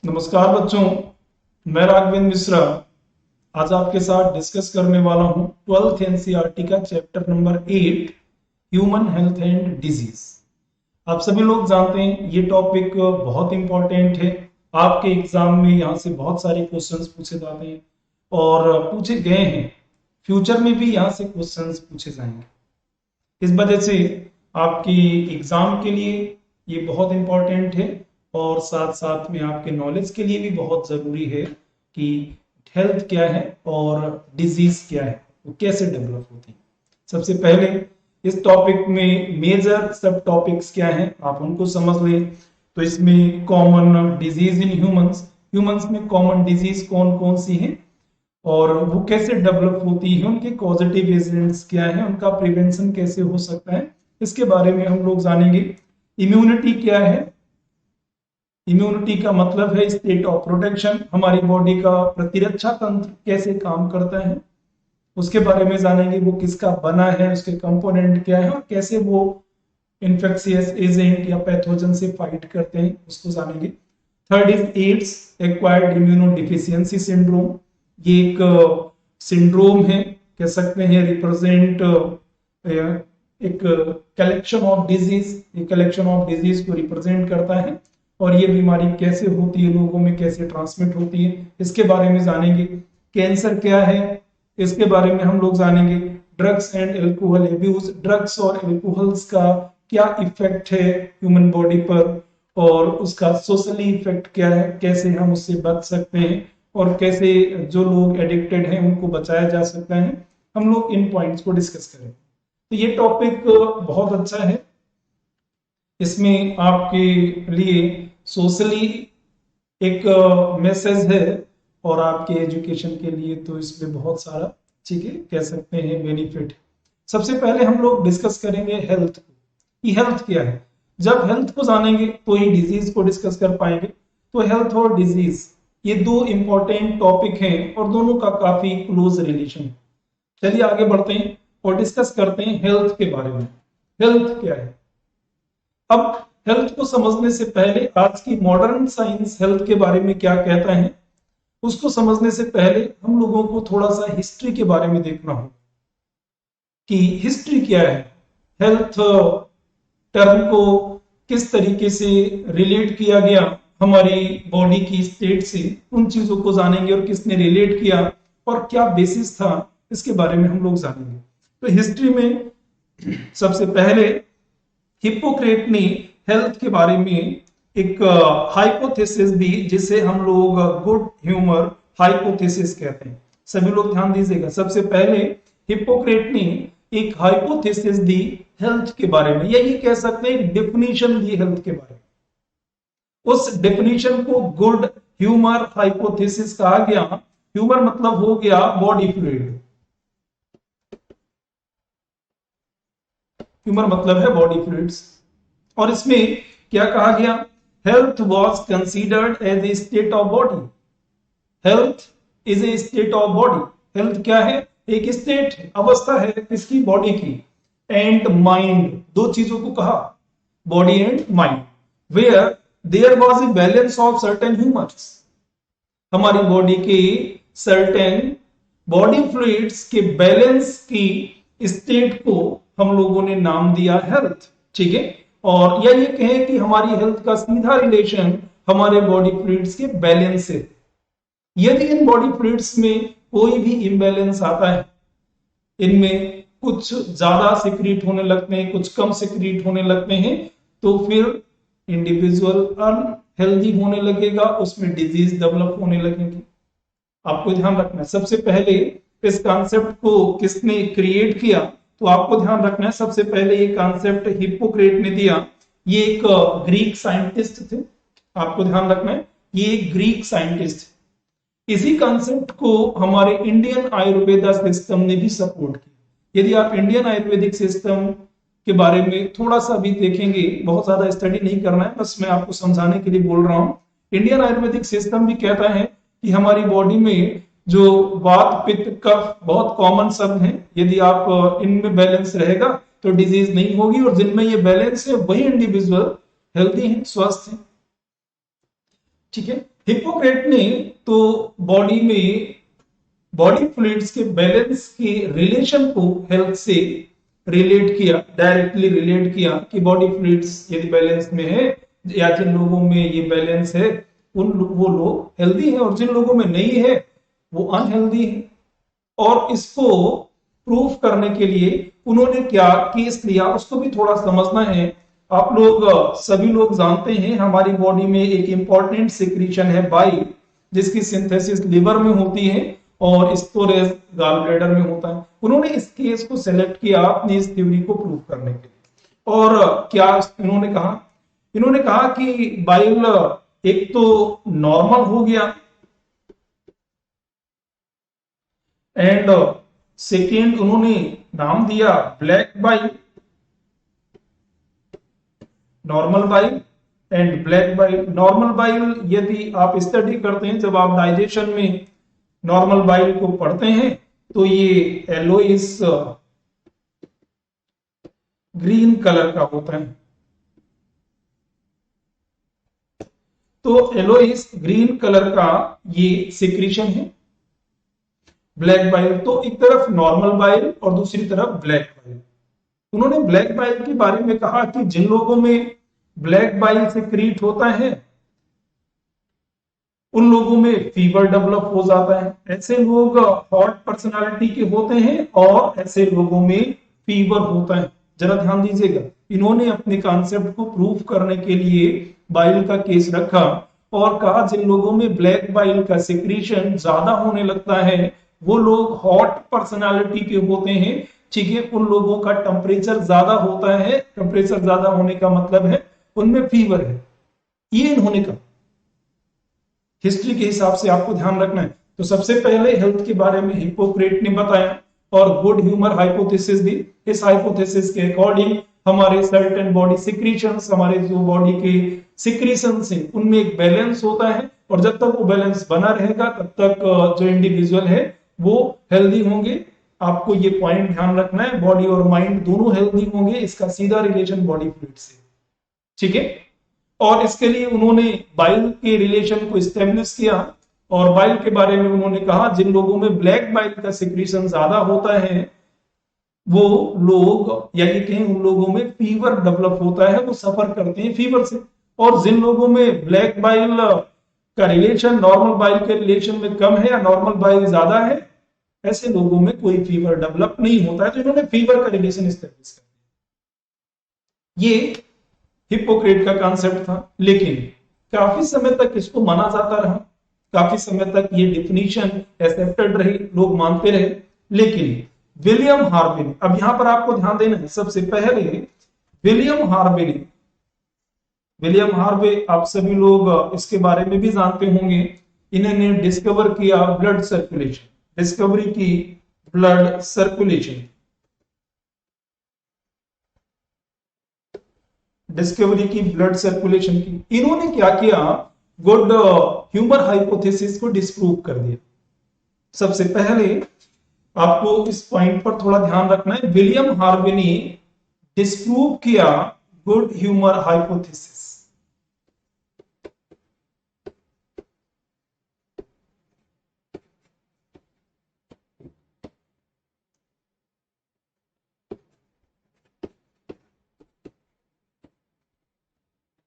नमस्कार बच्चों, मैं राघवेंद्र मिश्रा आज आपके साथ डिस्कस करने वाला हूं 12th एनसीईआरटी का chapter number 8 human health and disease. आप सभी लोग जानते हैं ये टॉपिक बहुत इंपॉर्टेंट है। आपके एग्जाम में यहाँ से बहुत सारे क्वेश्चंस पूछे जाते हैं और पूछे गए हैं। फ्यूचर में भी यहाँ से क्वेश्चंस पूछे जाएंगे। इस वजह से आपकी एग्जाम के लिए ये बहुत इंपॉर्टेंट है और साथ साथ में आपके नॉलेज के लिए भी बहुत जरूरी है कि हेल्थ क्या है और डिजीज क्या है, वो कैसे डेवलप होती है। सबसे पहले इस टॉपिक में मेजर सब टॉपिक्स क्या हैं आप उनको समझ लें। तो इसमें common disease in humans, humans में कॉमन डिजीज कौन कौन सी हैं और वो कैसे डेवलप होती है, उनके पॉजिटिव एजेंट्स क्या है, उनका प्रिवेंशन कैसे हो सकता है, इसके बारे में हम लोग जानेंगे। इम्यूनिटी क्या है, इम्यूनिटी का मतलब है स्टेट ऑफ प्रोटेक्शन, हमारी बॉडी का प्रतिरक्षा तंत्र कैसे काम करता है उसके बारे में जानेंगे। वो किसका बना है, उसके कंपोनेंट क्या है और कैसे वो इन्फेक्शियस एजेंट या पैथोजन से फाइट करते हैं उसको जानेंगे। Third is AIDS, acquired immuno deficiency syndrome. ये एक सिंड्रोम है, कह सकते हैं रिप्रेजेंट एक कलेक्शन ऑफ डिजीज, ये कलेक्शन ऑफ डिजीज को रिप्रेजेंट करता है और ये बीमारी कैसे होती है, लोगों में कैसे ट्रांसमिट होती है, इसके बारे में जानेंगे। कैंसर क्या है, इसके बारे में हम लोग जानेंगे। Drugs and alcohol abuse, drugs और एल्कोहल्स का क्या इफेक्ट है ह्यूमन बॉडी पर और उसका सोशली इफेक्ट क्या है, कैसे हम उससे बच सकते हैं और कैसे जो लोग एडिक्टेड हैं उनको बचाया जा सकता है। हम लोग इन पॉइंट्स को डिस्कस करें। तो ये टॉपिक बहुत अच्छा है, इसमें आपके लिए सोशली एक मैसेज है और आपके एजुकेशन के लिए तो इसमें बहुत सारा, ठीक है, कह सकते हैं बेनिफिट। सबसे पहले हम लोग डिस्कस करेंगे हेल्थ को, कि हेल्थ क्या है। जब हेल्थ को जानेंगे तो ही डिजीज को डिस्कस कर पाएंगे। तो हेल्थ और डिजीज ये दो इंपॉर्टेंट टॉपिक हैं और दोनों का काफी क्लोज रिलेशन है। चलिए आगे बढ़ते हैं और डिस्कस करते हैं हेल्थ के बारे में। हेल्थ क्या है, अब हेल्थ को समझने से पहले आज की मॉडर्न साइंस हेल्थ के बारे में क्या कहता है उसको समझने से पहले हम लोगों को थोड़ा सा हिस्ट्री के बारे में देखना होगा कि हिस्ट्री क्या है, हेल्थ टर्म को किस तरीके से रिलेट किया गया हमारी बॉडी की स्टेट से, उन चीजों को जानेंगे और किसने रिलेट किया और क्या बेसिस था, इसके बारे में हम लोग जानेंगे। तो हिस्ट्री में सबसे पहले हिप्पोक्रेट ने हेल्थ के बारे में एक हाइपोथेसिस दी जिसे हम लोग गुड ह्यूमर हाइपोथेसिस कहते हैं। सभी लोग ध्यान दीजिएगा, सबसे पहले हिप्पोक्रेट ने एक हाइपोथेसिस दी हेल्थ के बारे में, या ये कह सकते हैं एक डेफिनेशन दी हेल्थ के बारे में। उस डेफिनेशन को गुड ह्यूमर हाइपोथेसिस कहा गया। ह्यूमर मतलब हो गया बॉडी फ्लूइड, ह्यूमर मतलब है बॉडी फ्लूइड्स। और इसमें क्या कहा गया, health was considered as a state of body. Health is a state of body, health क्या है, एक स्टेट अवस्था है किसकी, बॉडी की। एंड माइंड, दो चीजों को कहा, body and mind, where there was a balance of certain humours. हमारी बॉडी के सर्टेन बॉडी फ्लूइड्स के बैलेंस की स्टेट को हम लोगों ने नाम दिया हेल्थ, ठीक है। और या ये कहें कि हमारी हेल्थ का सीधा रिलेशन हमारे बॉडी फ्लूइड्स के बैलेंस से। यदि इन बॉडी फ्लूइड्स में कोई भी इम्बैलेंस आता है, इनमें कुछ ज्यादा सिक्रीट होने लगते हैं, कुछ कम सिक्रीट होने लगते हैं, तो फिर इंडिविजुअल अनहेल्दी होने लगेगा, उसमें डिजीज डेवलप होने लगेगी। आपको ध्यान रखना है, सबसे पहले इस कॉन्सेप्ट को किसने क्रिएट किया, तो आपको ध्यान रखना है सबसे पहले ये कॉन्सेप्ट हिप्पोक्रेट ने दिया। ये एक ग्रीक साइंटिस्ट थे, आपको ध्यान रखना है ये एक ग्रीक साइंटिस्ट। इसी कॉन्सेप्ट को हमारे इंडियन आयुर्वेदा सिस्टम ने भी सपोर्ट किया। यदि आप इंडियन आयुर्वेदिक सिस्टम के बारे में थोड़ा सा भी देखेंगे, बहुत ज्यादा स्टडी नहीं करना है, बस मैं आपको समझाने के लिए बोल रहा हूं। इंडियन आयुर्वेदिक सिस्टम भी कहता है कि हमारी बॉडी में जो वात पित्त कफ बहुत कॉमन शब्द हैं, यदि आप इनमें बैलेंस रहेगा तो डिजीज नहीं होगी, और जिनमें ये बैलेंस है वही इंडिविजुअल हेल्दी हैं, स्वस्थ हैं, ठीक है। हिप्पोक्रेट ने तो बॉडी में बॉडी फ्लूइड्स के बैलेंस के रिलेशन को हेल्थ से रिलेट किया, डायरेक्टली रिलेट किया कि बॉडी फ्लूइड्स यदि बैलेंस में है या जिन लोगों में ये बैलेंस है वो लोग हेल्दी है और जिन लोगों में नहीं है वो अनहेल्दी है। और इसको प्रूफ करने के लिए उन्होंने क्या केस लिया उसको भी थोड़ा समझना है। आप लोग सभी लोग जानते हैं हमारी बॉडी में एक इंपॉर्टेंट सिक्रीशन है बाइल, जिसकी सिंथेसिस लिवर में होती है और स्टोरेज गॉल ब्लैडर में होता है। उन्होंने इस केस को सेलेक्ट किया अपनी इस थ्योरी को प्रूव करने के लिए। और क्या इन्होंने कहा कि बाइल एक तो नॉर्मल हो गया एंड सेकेंड उन्होंने नाम दिया black bile, normal bile and black bile. Normal bile यदि आप स्टडी करते हैं, जब आप डाइजेशन में नॉर्मल बाइल को पढ़ते हैं तो ये येलोइश ग्रीन कलर का होता है। तो येलोइश ग्रीन कलर का ये सिक्रीशन है ब्लैक बाइल। तो एक तरफ नॉर्मल बाइल और दूसरी तरफ ब्लैक बाइल। उन्होंने ब्लैक बाइल के बारे में कहा कि जिन लोगों में ब्लैक बाइल सिक्रीट होता है उन लोगों में फीवर डेवलप हो जाता है। ऐसे लोग हॉट पर्सनालिटी के होते हैं और ऐसे लोगों में फीवर होता है। जरा ध्यान दीजिएगा, इन्होंने अपने कॉन्सेप्ट को प्रूफ करने के लिए बाइल का केस रखा और कहा जिन लोगों में ब्लैक बाइल का सिक्रीशन ज्यादा होने लगता है वो लोग हॉट पर्सनालिटी के होते हैं। ठीक है, उन लोगों का टेम्परेचर ज्यादा होता है। टेम्परेचर ज्यादा होने का मतलब है उनमें फीवर है। ये इन्होंने कहा। हिस्ट्री के हिसाब से आपको ध्यान रखना है। तो सबसे पहले हेल्थ के बारे में हिप्पोक्रेट ने बताया और गुड ह्यूमर हाइपोथेसिस दी। इस हाइपोथेसिस के अकॉर्डिंग हमारे सर्टेन बॉडी सिक्रीशंस, हमारे जो बॉडी के सिक्रीशंस हैं उनमें एक बैलेंस होता है और जब तक वो बैलेंस बना रहेगा तब तक जो इंडिविजुअल है वो हेल्दी होंगे। आपको ये पॉइंट ध्यान रखना है, बॉडी और माइंड दोनों हेल्दी होंगे, इसका सीधा रिलेशन बॉडी फ्लूइड से। ठीक है, और इसके लिए उन्होंने बाइल के रिलेशन को एस्टेब्लिश किया और बाइल के बारे में उन्होंने कहा जिन लोगों में ब्लैक बाइल का सिक्रीशन ज्यादा होता है वो लोग, या ये कहें उन लोगों में फीवर डेवलप होता है, वो सफर करते हैं फीवर से। और जिन लोगों में ब्लैक बाइल का रिलेशन नॉर्मल बाइल के रिलेशन में कम है या नॉर्मल बाइल ज्यादा है, ऐसे लोगों में कोई फीवर डेवलप नहीं होता है। तो इन्होंने फीवर का रिलेशन एस्टेब्लिश कर दिया। ये हिप्पोक्रेट का कॉन्सेप्ट था, लेकिन काफी समय तक इसको माना जाता रहा, काफी समय तक ये डिफिनीशन एक्सेप्टेड रही, लोग मानते रहे। लेकिन विलियम हार्वे ने, अब यहां पर आपको ध्यान देना है, सबसे पहले विलियम हार्वे आप सभी लोग इसके बारे में भी जानते होंगे। इन्होंने डिस्कवर किया ब्लड सर्कुलेशन, डिस्कवरी की ब्लड सर्कुलेशन, डिस्कवरी की ब्लड सर्कुलेशन की। इन्होंने क्या किया, गुड ह्यूमर हाइपोथेसिस को डिस्प्रूव कर दिया। सबसे पहले आपको इस पॉइंट पर थोड़ा ध्यान रखना है, विलियम हार्वे ने डिस्प्रूव किया good humour hypothesis.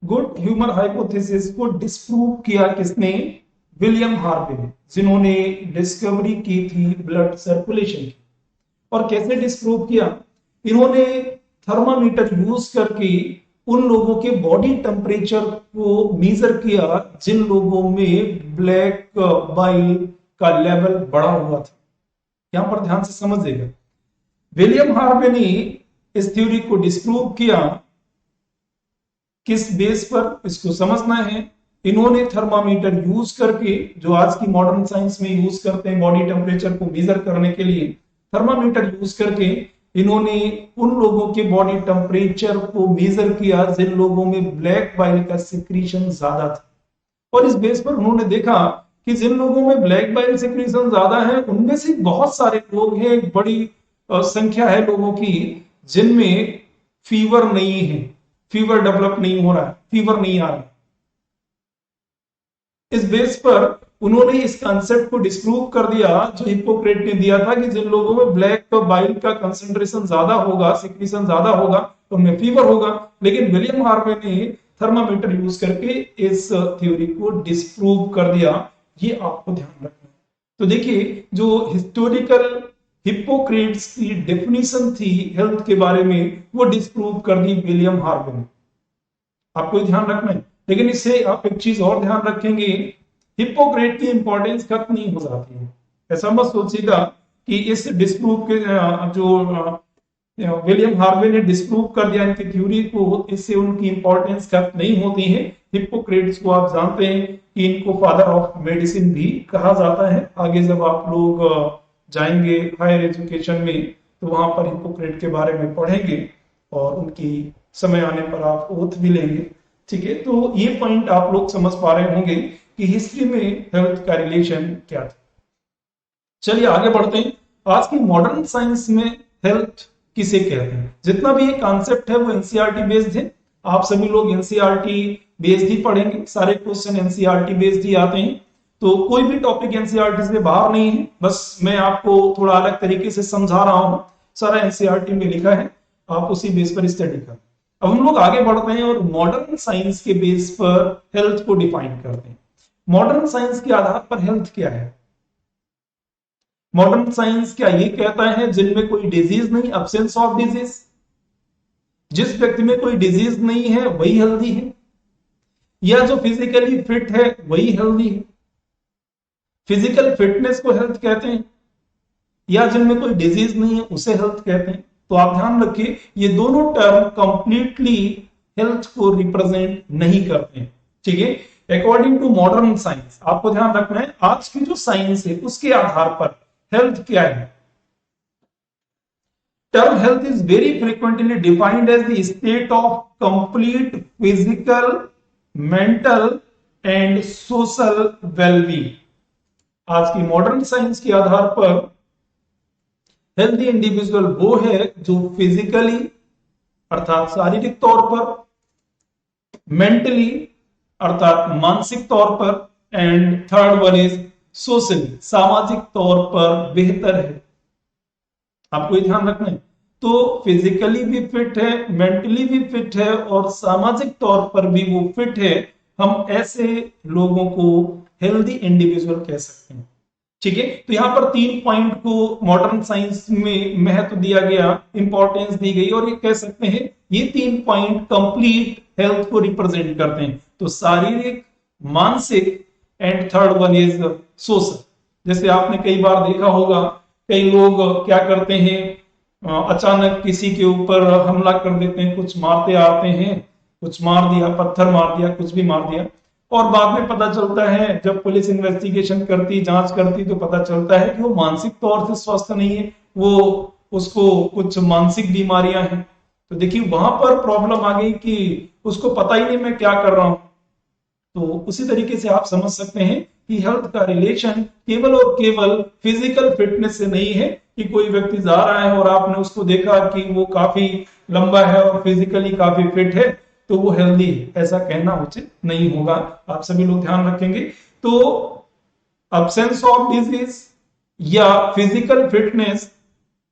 Good humour hypothesis को डिस्प्रूव किया किसने? विलियम हार्वे ने, जिन्होंने डिस्कवरी की थी ब्लड सर्कुलेशन की। और कैसे डिस्प्रूव किया? इन्होंने थर्मामीटर यूज करके उन लोगों के बॉडी टेम्परेचर को मेजर किया जिन लोगों में ब्लैक बाइल का लेवल बढ़ा हुआ था। यहां पर ध्यान से समझिएगा, विलियम हार्वे ने इस थ्योरी को डिस्प्रूव किया किस बेस पर, इसको समझना है। इन्होंने थर्मामीटर यूज करके, जो आज की मॉडर्न साइंस में यूज करते हैं बॉडी टेम्परेचर को मेजर करने के लिए, थर्मामीटर यूज करके इन्होंने उन लोगों के बॉडी टेम्परेचर को मेजर किया जिन लोगों में ब्लैक बाइल का सिक्रीशन ज्यादा था। और इस बेस पर उन्होंने देखा कि जिन लोगों में ब्लैक बाइल सिक्रीशन ज्यादा है उनमें से बहुत सारे लोग हैं, एक बड़ी संख्या है लोगों की जिनमें फीवर नहीं है, फीवर डेवलप नहीं हो रहा है, फीवर नहीं आ रहा। इस बेस पर उन्होंने इस कॉन्सेप्ट को डिस्प्रूव कर दिया जो हिप्पोक्रेट ने दिया था कि जिन लोगों में ब्लैक बाइल का कंसंट्रेशन ज्यादा होगा, सिक्रीशन ज्यादा होगा, तो उनमें फीवर होगा। लेकिन विलियम हार्वे ने थर्मामीटर यूज करके इस थ्योरी को डिस्प्रूव कर दिया। ये आपको ध्यान रखना है। तो देखिए, जो हिस्टोरिकल हिप्पोक्रेट्स की डेफिनेशन थी हेल्थ के बारे में, वो डिस्प्रूव कर दी विलियम हार्वे ने। आपको ध्यान रखना है। लेकिन इससे आप एक चीज और ध्यान रखेंगे, हिप्पोक्रेट की इंपॉर्टेंस खत्म नहीं हो जाती है। ऐसा मत सोचिएगा कि इस डिस्प्रूव के जो विलियम हार्वे ने डिस्प्रूव कर दिया इनकी थ्योरी को, इससे उनकी इंपॉर्टेंस खत्म नहीं होती है। हिप्पोक्रेट्स को आप जानते हैं कि इनको फादर ऑफ मेडिसिन भी कहा जाता है। आगे जब आप लोग जाएंगे हायर एजुकेशन में, तो वहां पर हिप्पोक्रेट के बारे में पढ़ेंगे और उनकी समय आने पर आप ओथ भी लेंगे। ठीक है, तो ये पॉइंट आप लोग समझ पा रहे होंगे कि हिस्ट्री में हेल्थ का रिलेशन क्या था। चलिए आगे बढ़ते हैं। आज की मॉडर्न साइंस में हेल्थ किसे कहते हैं? जितना भी ये कॉन्सेप्ट है वो एनसीईआरटी बेस्ड है। आप सभी लोग एनसीईआरटी बेस्ड ही पढ़ेंगे, सारे क्वेश्चन एनसीईआरटी बेस्ड ही आते हैं। तो कोई भी टॉपिक एनसीईआरटी से बाहर नहीं है, बस मैं आपको थोड़ा अलग तरीके से समझा रहा हूं। सारा एनसीईआरटी में लिखा है, आप उसी बेस पर स्टडी करें। अब हम लोग आगे बढ़ते हैं और मॉडर्न साइंस के बेस पर हेल्थ को डिफाइन करते हैं। मॉडर्न साइंस के आधार पर हेल्थ क्या है? मॉडर्न साइंस क्या ये कहता है जिनमें कोई डिजीज नहीं, अब्सेंस ऑफ डिजीज, जिस व्यक्ति में कोई डिजीज नहीं है वही हेल्दी है, या जो फिजिकली फिट है वही हेल्दी है? फिजिकल फिटनेस को हेल्थ कहते हैं, या जिनमें कोई डिजीज नहीं है उसे हेल्थ कहते हैं। तो आप ध्यान रखिए, ये दोनों टर्म कंप्लीटली हेल्थ को रिप्रेजेंट नहीं करते हैं। ठीक है, अकॉर्डिंग टू मॉडर्न साइंस आपको ध्यान रखना है, आज की जो साइंस है उसके आधार पर हेल्थ क्या है। Term health is very frequently defined as the state of complete physical, mental and social wellbeing. आज की मॉडर्न साइंस के आधार पर हेल्दी इंडिविजुअल वो है जो फिजिकली अर्थात शारीरिक तौर पर, मेंटली अर्थात मानसिक तौर पर, and third one is socially सामाजिक तौर पर बेहतर है। आपको ये ध्यान रखना है। तो फिजिकली भी फिट है, मेंटली भी फिट है और सामाजिक तौर पर भी वो फिट है। हम ऐसे लोगों को हेल्दी इंडिविजुअल कह सकते हैं। ठीक है, तो यहां पर 3 पॉइंट को मॉडर्न साइंस में महत्व दिया गया, इंपॉर्टेंस दी गई, और ये कह सकते हैं ये 3 पॉइंट कंप्लीट हेल्थ को रिप्रेजेंट करते हैं। तो शारीरिक, मानसिक and third one is social. जैसे आपने कई बार देखा होगा, कई लोग क्या करते हैं, अचानक किसी के ऊपर हमला कर देते हैं, कुछ मारते आते हैं, कुछ मार दिया, पत्थर मार दिया, कुछ भी मार दिया, और बाद में पता चलता है जब पुलिस इन्वेस्टिगेशन करती, जांच करती, तो पता चलता है कि वो मानसिक तौर से स्वस्थ नहीं है, वो उसको कुछ मानसिक बीमारियां हैं। तो देखिए वहां पर प्रॉब्लम आ गई कि उसको पता ही नहीं मैं क्या कर रहा हूं। तो उसी तरीके से आप समझ सकते हैं कि हेल्थ का रिलेशन केवल और केवल फिजिकल फिटनेस से नहीं है कि कोई व्यक्ति जा रहा है और आपने उसको देखा कि वो काफी लंबा है और फिजिकली काफी फिट है तो वो हेल्दी है, ऐसा कहना उचित नहीं होगा। आप सभी लोग ध्यान रखेंगे। तो अब्सेंस ऑफ डिजीज या फिजिकल फिटनेस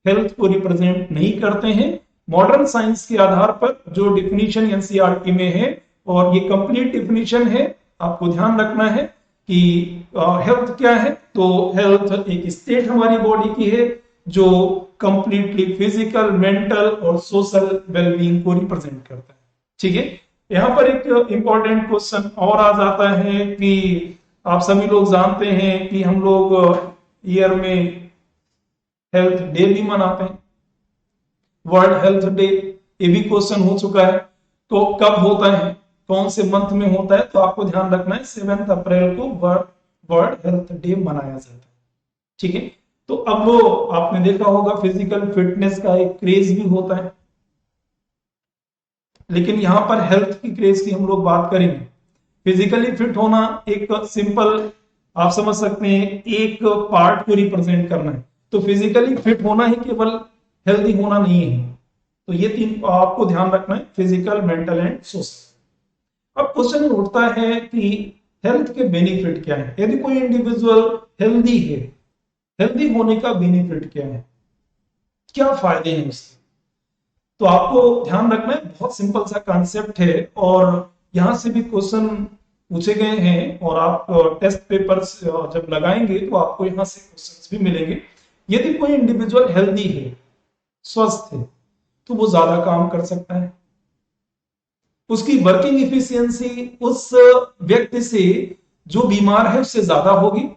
हेल्थ को रिप्रेजेंट नहीं करते हैं। मॉडर्न साइंस के आधार पर जो डिफिनीशन एनसीईआरटी में है, और ये कंप्लीट डिफिनीशन है, आपको ध्यान रखना है कि हेल्थ क्या है। तो हेल्थ एक स्टेट हमारी बॉडी की है जो कंप्लीटली फिजिकल, मेंटल और सोशल वेलबींग को रिप्रेजेंट करता है। ठीक है, यहां पर एक इंपॉर्टेंट क्वेश्चन और आ जाता है कि आप सभी लोग जानते हैं कि हम लोग ईयर में हेल्थ डे भी मनाते हैं, वर्ल्ड हेल्थ डे, ये भी क्वेश्चन हो चुका है। तो कब होता है, कौन से मंथ में होता है? तो आपको ध्यान रखना है 7 अप्रैल को वर्ल्ड हेल्थ डे मनाया जाता है। ठीक है, तो अब वो आपने देखा होगा फिजिकल फिटनेस का एक क्रेज भी होता है, लेकिन यहां पर हेल्थ की क्रेज की हम लोग बात करेंगे। फिजिकली फिट होना एक सिंपल, आप समझ सकते हैं, एक पार्ट को रिप्रेजेंट करना है। तो फिजिकली फिट होना ही केवल हेल्दी होना नहीं है। तो ये 3 आपको ध्यान रखना है, फिजिकल, मेंटल एंड सोशल। अब क्वेश्चन उठता है कि हेल्थ के बेनिफिट क्या है। यदि कोई इंडिविजुअल हेल्दी है, हेल्दी होने का बेनिफिट क्या है, क्या फायदे हैं उसके, तो आपको ध्यान रखना है, बहुत सिंपल सा कॉन्सेप्ट है और यहां से भी क्वेश्चन पूछे गए हैं और आप टेस्ट पेपर्स जब लगाएंगे तो आपको यहां से क्वेश्चंस भी मिलेंगे। यदि कोई इंडिविजुअल हेल्दी है, स्वस्थ है, तो वो ज्यादा काम कर सकता है, उसकी वर्किंग इफिशियंसी उस व्यक्ति से जो बीमार है उससे ज्यादा होगी।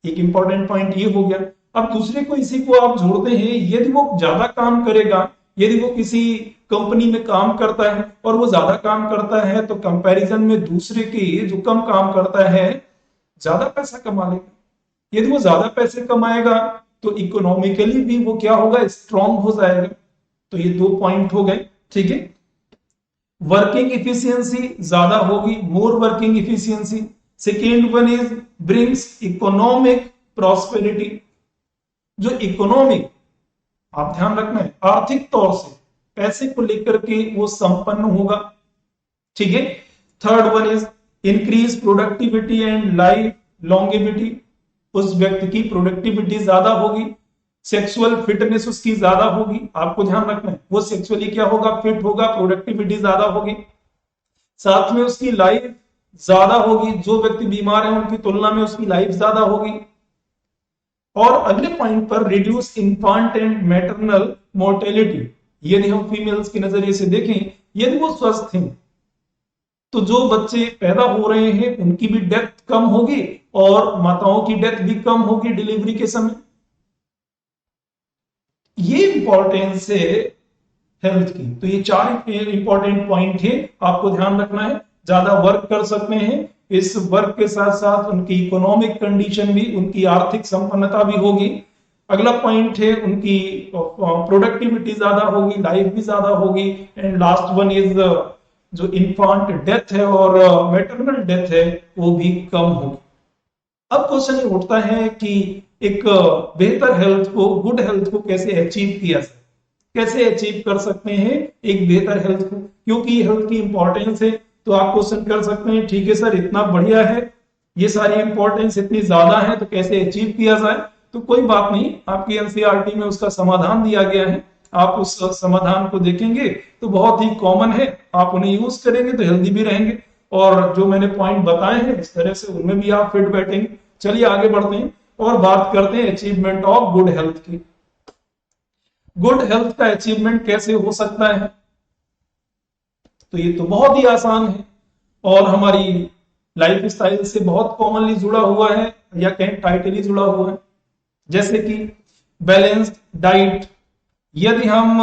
एक इंपॉर्टेंट पॉइंट ये हो गया। अब दूसरे को इसी को आप जोड़ते हैं, यदि वो ज्यादा काम करेगा, यदि वो किसी कंपनी में काम करता है और वो ज्यादा काम करता है तो कंपैरिजन में दूसरे के जो कम काम करता है ज्यादा पैसा कमा लेगा। यदि वो ज्यादा पैसे कमाएगा तो इकोनॉमिकली भी वो क्या होगा, स्ट्रांग हो जाएगा। तो ये 2 पॉइंट हो गए, ठीक है। वर्किंग इफिशियंसी ज्यादा होगी, मोर working efficiency. Second one is brings economic prosperity. जो इकोनॉमिक, आप ध्यान रखना है, आर्थिक तौर से पैसे को लेकर के वो संपन्न होगा, ठीक है। Third one is increase productivity and life longevity. उस व्यक्ति की प्रोडक्टिविटी ज्यादा होगी, सेक्सुअल फिटनेस उसकी ज्यादा होगी। आपको ध्यान रखना है, वो सेक्सुअली क्या होगा, फिट होगा, प्रोडक्टिविटी ज्यादा होगी। साथ में उसकी लाइफ ज्यादा होगी, जो व्यक्ति बीमार है उनकी तुलना में उसकी लाइफ ज्यादा होगी। और अगले पॉइंट पर रिड्यूस इन्फांट एंड मैटरनल मोर्टेलिटी। यदि हम फीमेल्स के नजरिए से देखें, यदि वो स्वस्थ हैं तो जो बच्चे पैदा हो रहे हैं उनकी भी डेथ कम होगी और माताओं की डेथ भी कम होगी डिलीवरी के समय। ये इंपॉर्टेंस है हेल्थ की। तो ये 4 इंपॉर्टेंट पॉइंट है, आपको ध्यान रखना है। ज्यादा वर्क कर सकते हैं, इस वर्क के साथ साथ उनकी इकोनॉमिक कंडीशन भी, उनकी आर्थिक संपन्नता भी होगी। अगला पॉइंट है उनकी प्रोडक्टिविटी ज्यादा होगी, लाइफ भी ज्यादा होगी। एंड लास्ट वन इज जो इन्फांट डेथ है और मैटरनल डेथ है वो भी कम होगी। अब क्वेश्चन ये उठता है कि एक बेहतर हेल्थ को, गुड हेल्थ को कैसे अचीव किया जाए, कैसे अचीव कर सकते हैं एक बेहतर हेल्थ को, क्योंकि हेल्थ की इंपॉर्टेंस है। तो आप क्वेश्चन कर सकते हैं, ठीक है सर इतना बढ़िया है, ये सारी इंपॉर्टेंस इतनी ज्यादा है, तो कैसे अचीव किया जाए। तो कोई बात नहीं, आपकी एनसीईआरटी में उसका समाधान दिया गया है, आप उस समाधान को देखेंगे तो बहुत ही कॉमन है, आप उन्हें यूज करेंगे तो हेल्दी भी रहेंगे। और जो मैंने पॉइंट बताए हैं इस तरह से उनमें भी आप फिट बैठेंगे। चलिए आगे बढ़ते हैं और बात करते हैं अचीवमेंट ऑफ गुड हेल्थ की। गुड हेल्थ का अचीवमेंट कैसे हो सकता है, तो ये तो बहुत ही आसान है और हमारी लाइफ स्टाइल से बहुत कॉमनली जुड़ा हुआ है या कहीं टाइटली जुड़ा हुआ है। जैसे कि बैलेंस्ड डाइट। यदि हम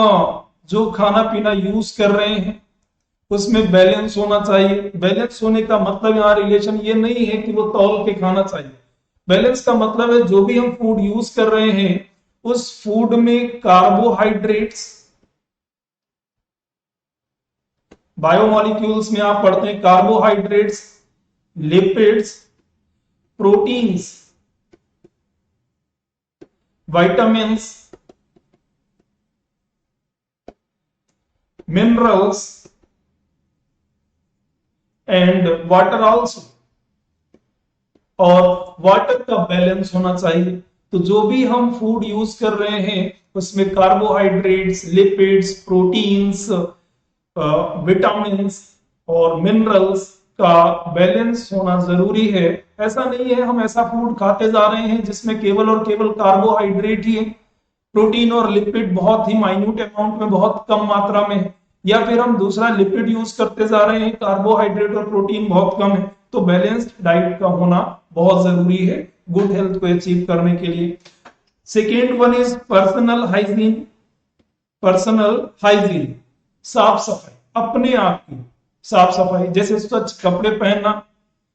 जो खाना पीना यूज कर रहे हैं उसमें बैलेंस होना चाहिए। बैलेंस होने का मतलब यहाँ रिलेशन ये नहीं है कि वो तौल के खाना चाहिए। बैलेंस का मतलब है जो भी हम फूड यूज कर रहे हैं उस फूड में कार्बोहाइड्रेट्स, बायोमोलिक्यूल्स में आप पढ़ते हैं carbohydrates, lipids, proteins, vitamins, minerals and water also. और वाटर का बैलेंस होना चाहिए। तो जो भी हम फूड यूज कर रहे हैं उसमें कार्बोहाइड्रेट्स, लिपिड्स, प्रोटीन्स, विटामिन्स और मिनरल्स का बैलेंस होना जरूरी है। ऐसा नहीं है हम ऐसा फूड खाते जा रहे हैं जिसमें केवल और केवल कार्बोहाइड्रेट ही है, प्रोटीन और लिपिड बहुत ही माइन्यूट अमाउंट में, बहुत कम मात्रा में है, या फिर हम दूसरा लिपिड यूज करते जा रहे हैं, कार्बोहाइड्रेट और प्रोटीन बहुत कम है। तो बैलेंस्ड डाइट का होना बहुत जरूरी है गुड हेल्थ को अचीव करने के लिए। Second one is personal hygiene. Personal hygiene, साफ सफाई, अपने आप की साफ सफाई, जैसे स्वच्छ कपड़े पहनना,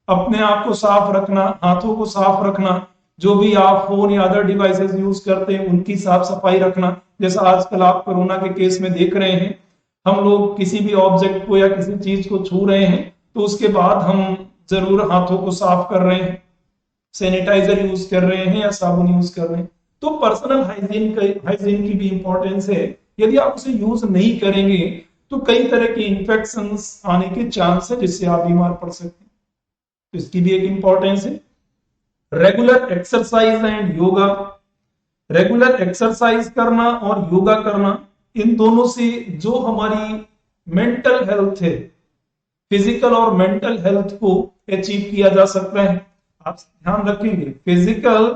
अपने आप को साफ रखना, हाथों को साफ रखना, जो भी आप फोन या अदर डिवाइसेस यूज करते हैं उनकी साफ सफाई रखना। जैसा आजकल आप कोरोना के केस में देख रहे हैं, हम लोग किसी भी ऑब्जेक्ट को या किसी चीज को छू रहे हैं तो उसके बाद हम जरूर हाथों को साफ कर रहे हैं, सैनिटाइजर यूज कर रहे हैं या साबुन यूज कर रहे हैं। तो पर्सनल हाइजीन की भी इंपॉर्टेंस है। यदि आप उसे यूज नहीं करेंगे तो कई तरह के इंफेक्शंस आने के चांस है जिससे आप बीमार पड़ सकते हैं। तो इसकी भी एक इंपॉर्टेंस है। Regular exercise and yoga, regular exercise करना और योगा करना, इन दोनों से जो हमारी मेंटल हेल्थ है, फिजिकल और मेंटल हेल्थ को अचीव किया जा सकता है। आप ध्यान रखेंगे, फिजिकल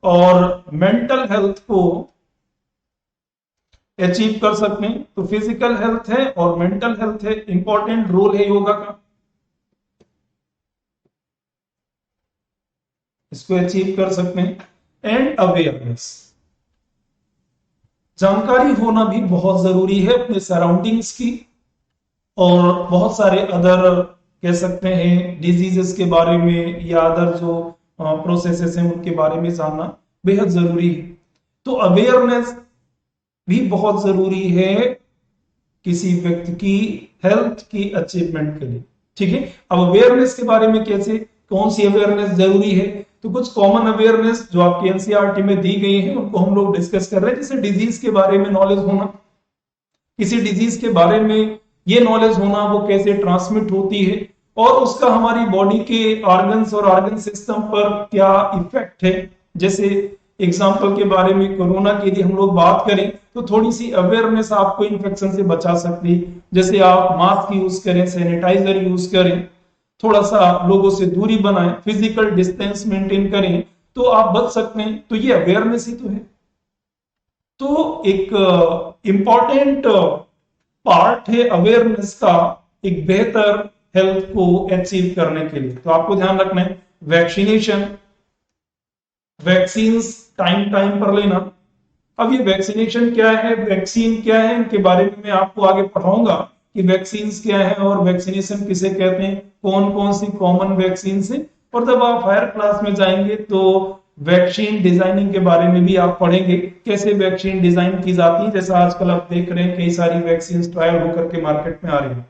और मेंटल हेल्थ को अचीव कर सकते हैं। तो फिजिकल हेल्थ है और मेंटल हेल्थ है, इंपॉर्टेंट रोल है योगा का, इसको अचीव कर सकते हैं। एंड अवेयरनेस, जानकारी होना भी बहुत जरूरी है अपने सराउंडिंग्स की, और बहुत सारे अदर कह सकते हैं डिजीजेस के बारे में या अदर जो प्रोसेसेस हैं उनके बारे में जानना बेहद जरूरी है। तो अवेयरनेस भी बहुत जरूरी है किसी व्यक्ति की हेल्थ की अचीवमेंट के लिए। ठीक है, अब अवेयरनेस के बारे में कैसे, कौन सी अवेयरनेस जरूरी है, तो कुछ कॉमन अवेयरनेस जो आपकी एनसीईआरटी में दी गई है उनको हम लोग डिस्कस कर रहे हैं। जैसे डिजीज के बारे में नॉलेज होना, किसी डिजीज के बारे में ये नॉलेज होना वो कैसे ट्रांसमिट होती है और उसका हमारी बॉडी के ऑर्गन्स और ऑर्गन सिस्टम पर क्या इफेक्ट है। जैसे एग्जाम्पल के बारे में कोरोना की यदि हम लोग बात करें तो थोड़ी सी अवेयरनेस आपको इन्फेक्शन से बचा सकती है। जैसे आप मास्क यूज करें, सैनिटाइजर यूज करें, थोड़ा सा लोगों से दूरी बनाएं, फिजिकल डिस्टेंस मेंटेन करें, तो आप बच सकते हैं। तो ये अवेयरनेस ही तो है। तो एक इंपॉर्टेंट पार्ट है अवेयरनेस का एक बेहतर हेल्थ को अचीव करने के लिए। तो आपको ध्यान रखना है वैक्सीनेशन, वैक्सीन टाइम टाइम पर लेना। अब ये वैक्सीनेशन क्या है, वैक्सीन क्या है, इनके बारे में मैं आपको आगे पढ़ाऊंगा कि वैक्सीन क्या है और वैक्सीनेशन किसे कहते हैं, कौन कौन सी कॉमन वैक्सीन है। और जब आप हायर क्लास में जाएंगे तो वैक्सीन डिजाइनिंग के बारे में भी आप पढ़ेंगे, कैसे वैक्सीन डिजाइन की जाती है। जैसा आजकल आप देख रहे हैं कई सारी वैक्सीन ट्रायल होकर के मार्केट में आ रही है।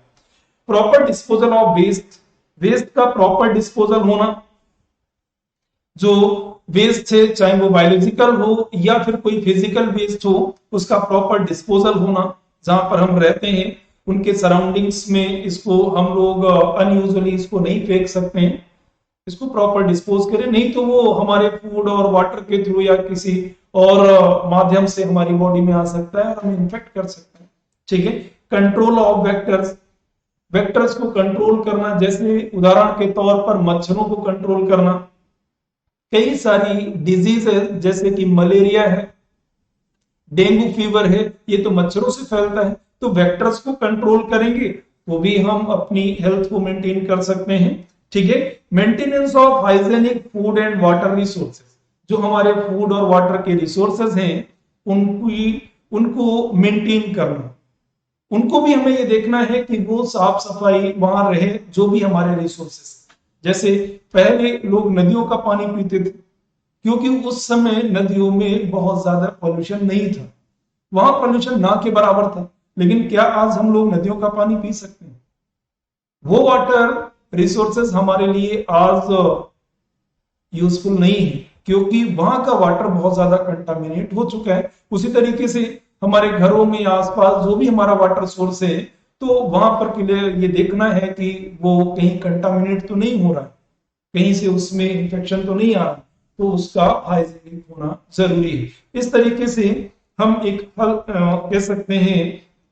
Proper disposal of waste, waste का प्रॉपर डिस्पोजल होना, जो वेस्ट है चाहे वो बायोलॉजिकल हो या फिर कोई फिजिकल वेस्ट हो, उसका प्रॉपर डिस्पोजल होना। जहां पर हम रहते हैं उनके सराउंडिंग्स में इसको हम लोग अनयूजुअली इसको नहीं फेंक सकते हैं, इसको प्रॉपर डिस्पोज करें, नहीं तो वो हमारे फूड और वाटर के थ्रू या किसी और माध्यम से हमारी बॉडी में आ सकता है और हमें इन्फेक्ट कर सकता है। ठीक है, कंट्रोल ऑफ वेक्टर्स, वेक्टर्स को कंट्रोल करना, जैसे उदाहरण के तौर पर मच्छरों को कंट्रोल करना। कई सारी डिजीज है जैसे कि मलेरिया है, डेंगू फीवर है, ये तो मच्छरों से फैलता है। तो वेक्टर्स को कंट्रोल करेंगे तो भी हम अपनी हेल्थ को मेंटेन कर सकते हैं। ठीक है, maintenance of hygienic food and water resources, जो हमारे फूड और वाटर के रिसोर्सेज हैं उनको मेंटेन करना, उनको भी हमें ये देखना है कि वो साफ सफाई वहां रहे, जो भी हमारे रिसोर्सेस। जैसे पहले लोग नदियों का पानी पीते थे क्योंकि उस समय नदियों में बहुत ज्यादा पॉल्यूशन नहीं था, वहां पॉल्यूशन ना के बराबर था। लेकिन क्या आज हम लोग नदियों का पानी पी सकते हैं? वो वाटर रिसोर्सेस हमारे लिए आज यूजफुल नहीं है क्योंकि वहां का वाटर बहुत ज्यादा कंटामिनेट हो चुका है। उसी तरीके से हमारे घरों में आसपास जो भी हमारा वाटर सोर्स है, तो वहां पर के लिए ये देखना है कि वो कहीं कंटामिनेट तो नहीं हो रहा है, कहीं से उसमें इंफेक्शन तो नहीं आ रहा, तो उसका हाइजीनिक होना जरूरी है। इस तरीके से हम एक हल कह सकते हैं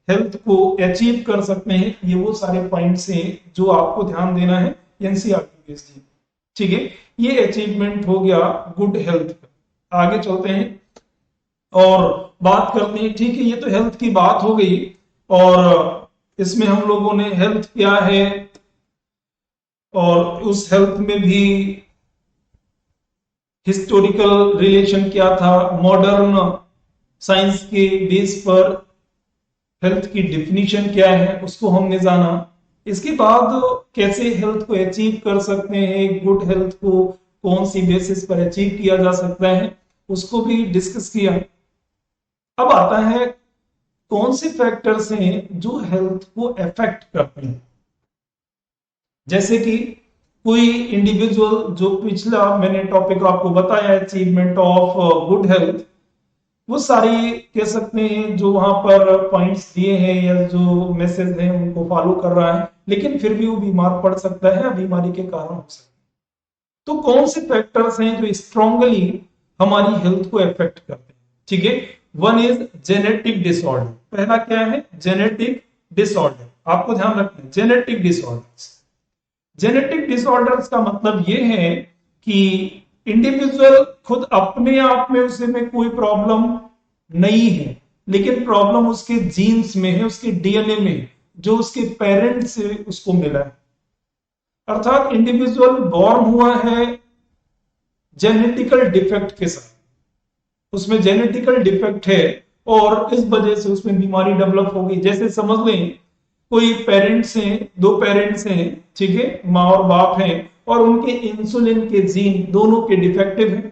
हेल्थ को अचीव कर सकते हैं। ये वो सारे पॉइंट्स हैं जो आपको ध्यान देना है एनसीईआरटी बेस्ड। ठीक है, ये अचीवमेंट हो गया गुड हेल्थ का। आगे चलते हैं और बात करते हैं। ठीक है, ये तो हेल्थ की बात हो गई और इसमें हम लोगों ने हेल्थ क्या है और उस हेल्थ में भी हिस्टोरिकल रिलेशन क्या था, मॉडर्न साइंस के बेस पर हेल्थ की डिफिनीशन क्या है उसको हमने जाना। इसके बाद कैसे हेल्थ को अचीव कर सकते हैं, गुड हेल्थ को कौन सी बेसिस पर अचीव किया जा सकता है उसको भी डिस्कस किया। अब आता है कौन से फैक्टर्स हैं जो हेल्थ को अफेक्ट करते हैं। जैसे कि कोई इंडिविजुअल, जो पिछला मैंने टॉपिक आपको बताया अचीवमेंट ऑफ गुड हेल्थ, वो सारी कह सकते हैं जो वहां पर पॉइंट्स दिए हैं या जो मैसेज हैं उनको फॉलो कर रहा है, लेकिन फिर भी वो बीमार पड़ सकता है, बीमारी के कारण हो सकता है। तो कौन से फैक्टर्स हैं जो स्ट्रांगली हमारी हेल्थ को इफेक्ट करते हैं? ठीक है, वन इज जेनेटिक डिसऑर्डर। पहला क्या है? Genetic disorder. आपको ध्यान रखना है, जेनेटिक डिसऑर्डर्स। जेनेटिक डिसऑर्डर्स का मतलब यह है कि इंडिविजुअल खुद अपने आप में उसे में कोई प्रॉब्लम नहीं है, लेकिन प्रॉब्लम उसके जीन्स में है, उसके डीएनए में है, जो उसके पेरेंट्स से उसको मिला है। अर्थात इंडिविजुअल बॉर्न हुआ है जेनेटिकल डिफेक्ट के साथ, उसमें जेनेटिकल डिफेक्ट है और इस वजह से उसमें बीमारी डेवलप हो गई। जैसे समझ लें कोई पेरेंट्स हैं, दो पेरेंट्स हैं, ठीक है, माँ और बाप हैं, और उनके इंसुलिन के जीन दोनों के डिफेक्टिव हैं।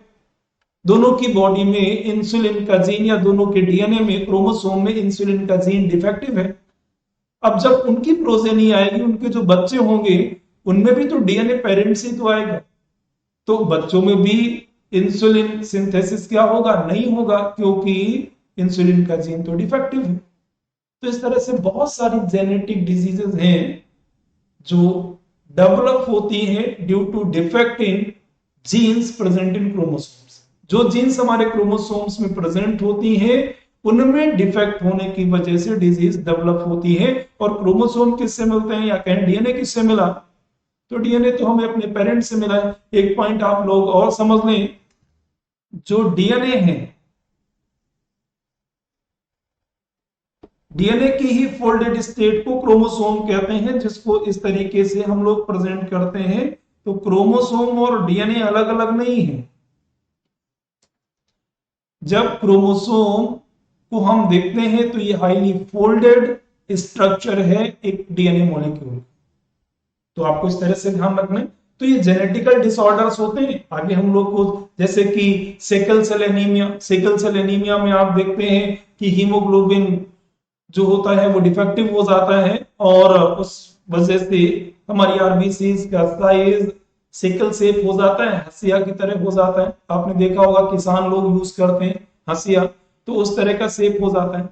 दोनों की बॉडी में इंसुलिन का जीन या दोनों के डीएनए में, क्रोमोसोम में इंसुलिन का जीन डिफेक्टिव है। अब जब उनकी प्रोजेनी आएगी, उनके जो बच्चे होंगे, उनमें भी तो डीएनए पेरेंट्स से तो आएगा, तो बच्चों में भी इंसुलिन सिंथेसिस क्या होगा? नहीं होगा, क्योंकि इंसुलिन का जीन तो डिफेक्टिव है। तो इस तरह से बहुत सारी जेनेटिक डिजीजेस हैं जो डेवलप होती हैं due to defect in genes present in chromosomes. जो जीन्स हमारे क्रोमोसोम्स में प्रेजेंट होती हैं, उनमें डिफेक्ट होने की वजह से डिजीज डेवलप होती है। और क्रोमोसोम किससे मिलते हैं, या कहें डीएनए किससे मिला? तो डीएनए तो हमें अपने पेरेंट्स से मिला है। एक पॉइंट आप लोग और समझ लें, जो डीएनए है, डीएनए की ही फोल्डेड स्टेट को क्रोमोसोम कहते हैं, जिसको इस तरीके से हम लोग प्रेजेंट करते हैं। तो क्रोमोसोम और डीएनए अलग अलग नहीं है। जब क्रोमोसोम को हम देखते हैं तो ये हाईली फोल्डेड स्ट्रक्चर है एक डीएनए मॉलिक्यूल। तो आपको इस तरह से ध्यान रखना है। तो ये जेनेटिकल डिसऑर्डर्स होते हैं। आगे हम लोग को, जैसे कि sickle cell anaemia, sickle cell anaemia में आप देखते हैं कि हीमोग्लोबिन जो होता है वो डिफेक्टिव हो जाता है, और उस वजह से हमारी आरबीसी का साइज सिकल शेप हो जाता है, हंसिया की तरह हो जाता है। आपने देखा होगा किसान लोग यूज करते हैं हंसिया, तो उस तरह का शेप हो जाता है,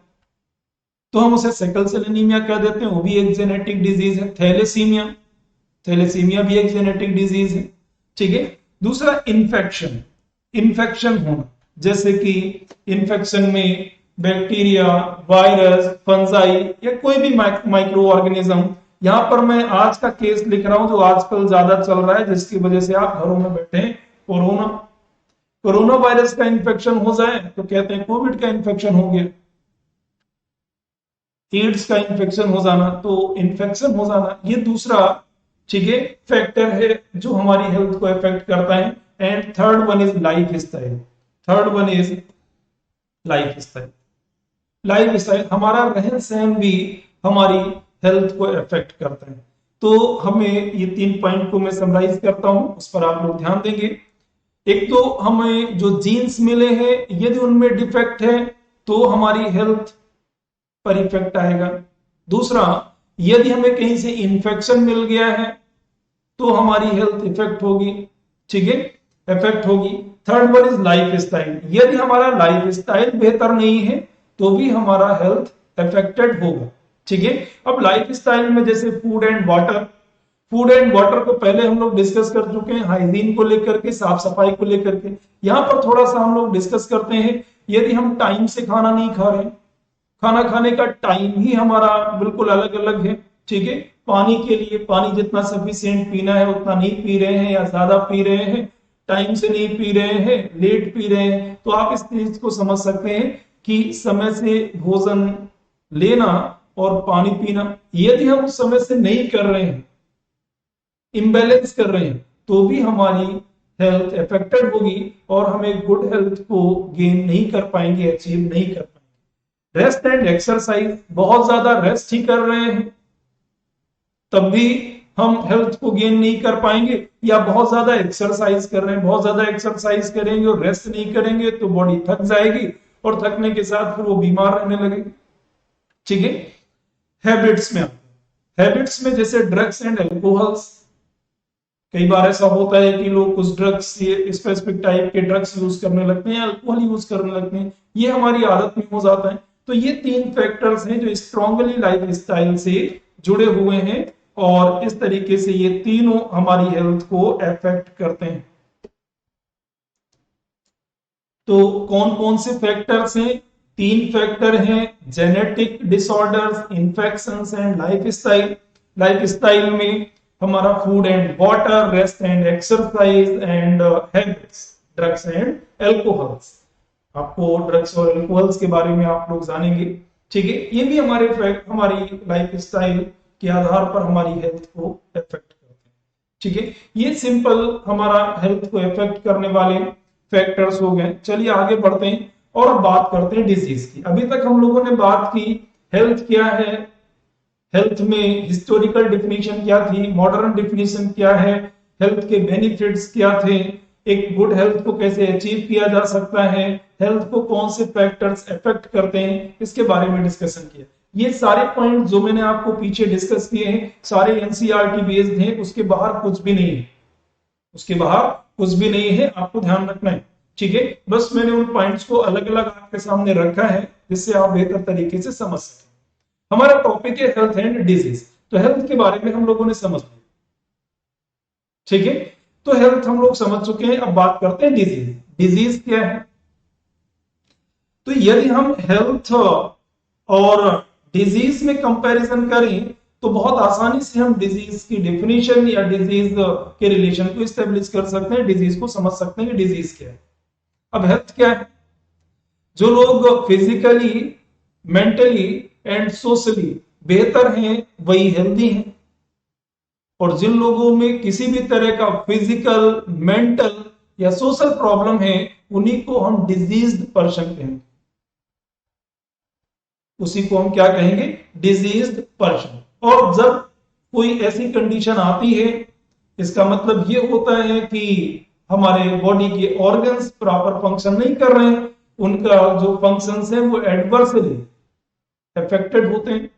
तो हम उसे सिकल सेल एनीमिया कह देते हैं। वो भी एक जेनेटिक डिजीज है। थैलेसीमिया, थैलेसीमिया भी एक जेनेटिक डिजीज है। ठीक है। दूसरा इन्फेक्शन, इन्फेक्शन होना, जैसे कि इन्फेक्शन में बैक्टीरिया, वायरस, फंजाई या कोई भी माइक्रो ऑर्गेनिज्म। यहां पर मैं आज का केस लिख रहा हूं जो आजकल ज्यादा चल रहा है, जिसकी वजह से आप घरों में बैठे हैं, कोरोना। कोरोना वायरस का इन्फेक्शन हो जाए तो कहते हैं कोविड का इन्फेक्शन हो गया। एड्स का इन्फेक्शन हो जाना, तो इन्फेक्शन हो जाना ये दूसरा, ठीक है, फैक्टर है जो हमारी हेल्थ को इफेक्ट करता है। And third one is life style. Third one is life style. Life style, हमारा रहन सहन भी हमारी हेल्थ को इफेक्ट करता है। तो हमें ये 3 पॉइंट को मैं समराइज करता हूं, उस पर आप लोग ध्यान देंगे। एक तो हमें जो जीन्स मिले हैं, यदि उनमें डिफेक्ट है तो हमारी हेल्थ पर इफेक्ट आएगा। दूसरा, यदि हमें कहीं से इंफेक्शन मिल गया है तो हमारी हेल्थ इफेक्ट होगी, ठीक है, इफेक्ट होगी। Third one is life style. यदि हमारा लाइफ स्टाइल बेहतर नहीं है तो भी हमारा हेल्थ इफेक्टेड होगा, ठीक है। अब लाइफ स्टाइल में जैसे food and water, food and water को पहले हम लोग डिस्कस कर चुके हैं, हाइजीन को लेकर के, साफ सफाई को लेकर के। यहां पर थोड़ा सा हम लोग डिस्कस करते हैं, यदि हम टाइम से खाना नहीं खा रहे, खाना खाने का टाइम ही हमारा बिल्कुल अलग अलग है, ठीक है। पानी के लिए पानी जितना सफिशिएंट पीना है उतना नहीं पी रहे हैं, या ज्यादा पी रहे हैं, टाइम से नहीं पी रहे हैं, लेट पी रहे हैं, तो आप इस चीज को समझ सकते हैं कि समय से भोजन लेना और पानी पीना, यदि हम उस समय से नहीं कर रहे हैं, इम्बैलेंस कर रहे हैं, तो भी हमारी हेल्थ इफेक्टेड होगी और हमें गुड हेल्थ को गेन नहीं कर पाएंगे, अचीव नहीं कर पाएंगे। रेस्ट एंड एक्सरसाइज, बहुत ज्यादा रेस्ट ही कर रहे हैं तब भी हम हेल्थ को गेन नहीं कर पाएंगे, या बहुत ज्यादा एक्सरसाइज कर रहे हैं, बहुत ज्यादा एक्सरसाइज करेंगे और रेस्ट नहीं करेंगे तो बॉडी थक जाएगी, और थकने के साथ फिर वो बीमार रहने लगेगी, ठीक है। हैबिट्स में, हैबिट्स में जैसे ड्रग्स एंड एल्कोहल्स, कई बार ऐसा होता है कि लोग कुछ ड्रग्स, स्पेसिफिक टाइप के ड्रग्स यूज करने लगते हैं, अल्कोहल यूज करने लगते हैं, ये हमारी आदत में हो जाता है। तो ये 3 फैक्टर्स हैं जो स्ट्रांगली लाइफ स्टाइल से जुड़े हुए हैं, और इस तरीके से ये तीनों हमारी हेल्थ को अफेक्ट करते हैं। तो कौन कौन से फैक्टर्स हैं? 3 फैक्टर हैं, genetic disorders, infections and lifestyle. Lifestyle में हमारा food and water, rest and exercise and habits, drugs and alcohols. आपको ड्रग्स और एल्कोहल्स के बारे में आप लोग जानेंगे, ठीक है। ये भी हमारे हमारी लाइफस्टाइल के आधार पर हमारी हेल्थ को इफेक्ट करते हैं, ठीक है। ये सिंपल हमारा हेल्थ को इफेक्ट करने वाले फैक्टर्स हो गए। चलिए आगे बढ़ते हैं और बात करते हैं डिजीज की। अभी तक हम लोगों ने बात की हेल्थ क्या है, हेल्थ में हिस्टोरिकल डिफिनीशन क्या थी, मॉडर्न डिफिनीशन क्या है, हेल्थ के बेनिफिट्स क्या थे, एक गुड हेल्थ को कैसे अचीव किया जा सकता है, हेल्थ को कौन से फैक्टर्स अफेक्ट करते हैं, इसके बारे में डिस्कशन किया। ये सारे पॉइंट जो मैंने आपको पीछे डिस्कस किए हैं सारे एनसीईआरटी बेस्ड हैं, उसके बाहर कुछ भी नहीं है, उसके बाहर कुछ भी नहीं है, आपको ध्यान रखना है, ठीक है। बस मैंने उन पॉइंट्स को अलग अलग आपके सामने रखा है जिससे आप बेहतर तरीके से समझ सकें। हमारा टॉपिक है हेल्थ एंड डिजीज, तो हेल्थ के बारे में हम लोगों ने समझ लिया, ठीक है। तो हेल्थ हम लोग समझ चुके हैं, अब बात करते हैं डिजीज। डिजीज क्या है? तो यदि हम हेल्थ और डिजीज में कंपैरिजन करें तो बहुत आसानी से हम डिजीज की डेफिनेशन या डिजीज के रिलेशन को एस्टेब्लिश कर सकते हैं, डिजीज को समझ सकते हैं कि डिजीज क्या है। अब हेल्थ क्या है? जो लोग फिजिकली, मेंटली एंड सोशली बेहतर हैं वही हेल्दी हैं, और जिन लोगों में किसी भी तरह का फिजिकल, मेंटल या सोशल प्रॉब्लम है उन्हीं को हम डिजीज्ड पर्सन कहेंगे, उसी को हम क्या कहेंगे? Diseased person. और जब कोई ऐसी कंडीशन आती है इसका मतलब ये होता है कि हमारे बॉडी के ऑर्गन्स प्रॉपर फंक्शन नहीं कर रहे हैं, उनका जो फंक्शंस है वो एडवर्सली अफेक्टेड होते हैं।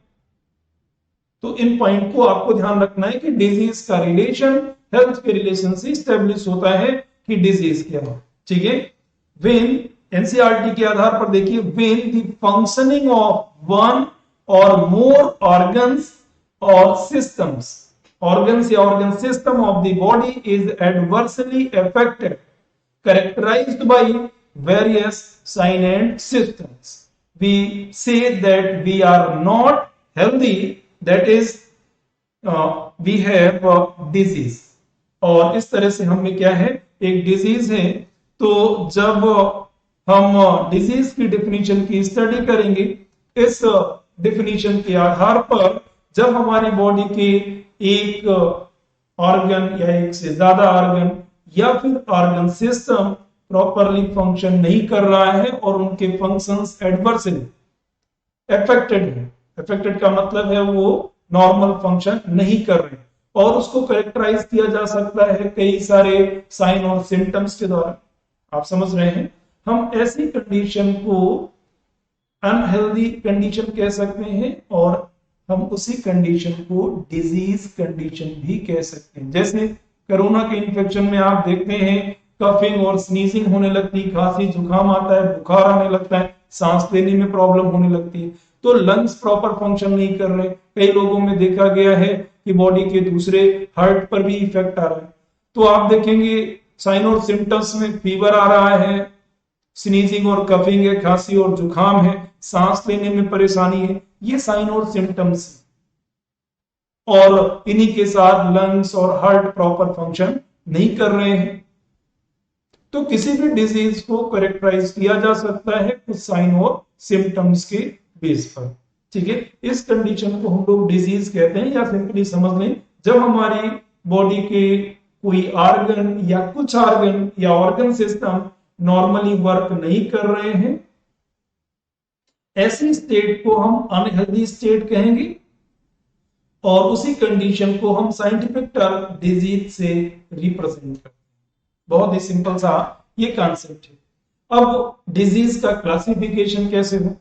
तो इन पॉइंट को आपको ध्यान रखना है कि डिजीज का रिलेशन हेल्थ के रिलेशन से स्टेब्लिश होता है कि डिजीज क्या है, ठीक है। व्हेन, एनसीईआरटी के आधार पर देखिए, when the functioning of one और मोर ऑर्गन्स और सिस्टम्स, organs या organ system of the body is adversely affected, characterized by various sign and symptoms, we say that we are not healthy, that is we have disease। और इस तरह से हमें क्या है, एक डिजीज है। तो जब हम डिजीज की डेफिनेशन की स्टडी करेंगे, इस डेफिनेशन के आधार पर जब हमारी बॉडी के एक ऑर्गन या एक से ज्यादा ऑर्गन या फिर ऑर्गन सिस्टम प्रॉपरली फंक्शन नहीं कर रहा है और उनके फंक्शंस एडवर्सली अफेक्टेड है, अफेक्टेड का मतलब है वो नॉर्मल फंक्शन नहीं कर रहे हैं, और उसको कैरेक्टराइज किया जा सकता है कई सारे साइन और सिम्टम्स के द्वारा। आप समझ रहे हैं? हम ऐसी कंडीशन को अनहेल्दी कंडीशन कह सकते हैं और हम उसी कंडीशन को डिजीज कंडीशन भी कह सकते हैं। जैसे कोरोना के इन्फेक्शन में आप देखते हैं कफिंग और स्नीजिंग होने लगती है, खांसी जुकाम आता है, बुखार आने लगता है, सांस लेने में प्रॉब्लम होने लगती है, तो लंग्स प्रॉपर फंक्शन नहीं कर रहे। कई लोगों में देखा गया है कि बॉडी के दूसरे हार्ट पर भी इफेक्ट आ रहा है। तो आप देखेंगे साइन और सिम्टम्स में फीवर आ रहा है, स्नीजिंग और कफिंग है, खांसी और जुकाम है, सांस लेने में परेशानी है, ये साइन और सिम्टम्स, और इन्हीं के साथ लंग्स और हार्ट प्रॉपर फंक्शन नहीं कर रहे हैं। तो किसी भी डिजीज को कैरेक्टराइज किया जा सकता है कुछ साइन और सिम्टम्स के बेस पर, ठीक है। इस कंडीशन को हम लोग डिजीज कहते हैं, या सिंपली समझ लें जब हमारी बॉडी के कोई ऑर्गन या कुछ ऑर्गन या ऑर्गन सिस्टम नॉर्मली वर्क नहीं कर रहे हैं, ऐसी स्टेट को हम अनहेल्दी स्टेट कहेंगे, और उसी कंडीशन को हम साइंटिफिक टर्म डिजीज से रिप्रेजेंट करते हैं। बहुत ही सिंपल सा ये कॉन्सेप्ट है। अब डिजीज का क्लासिफिकेशन कैसे हो?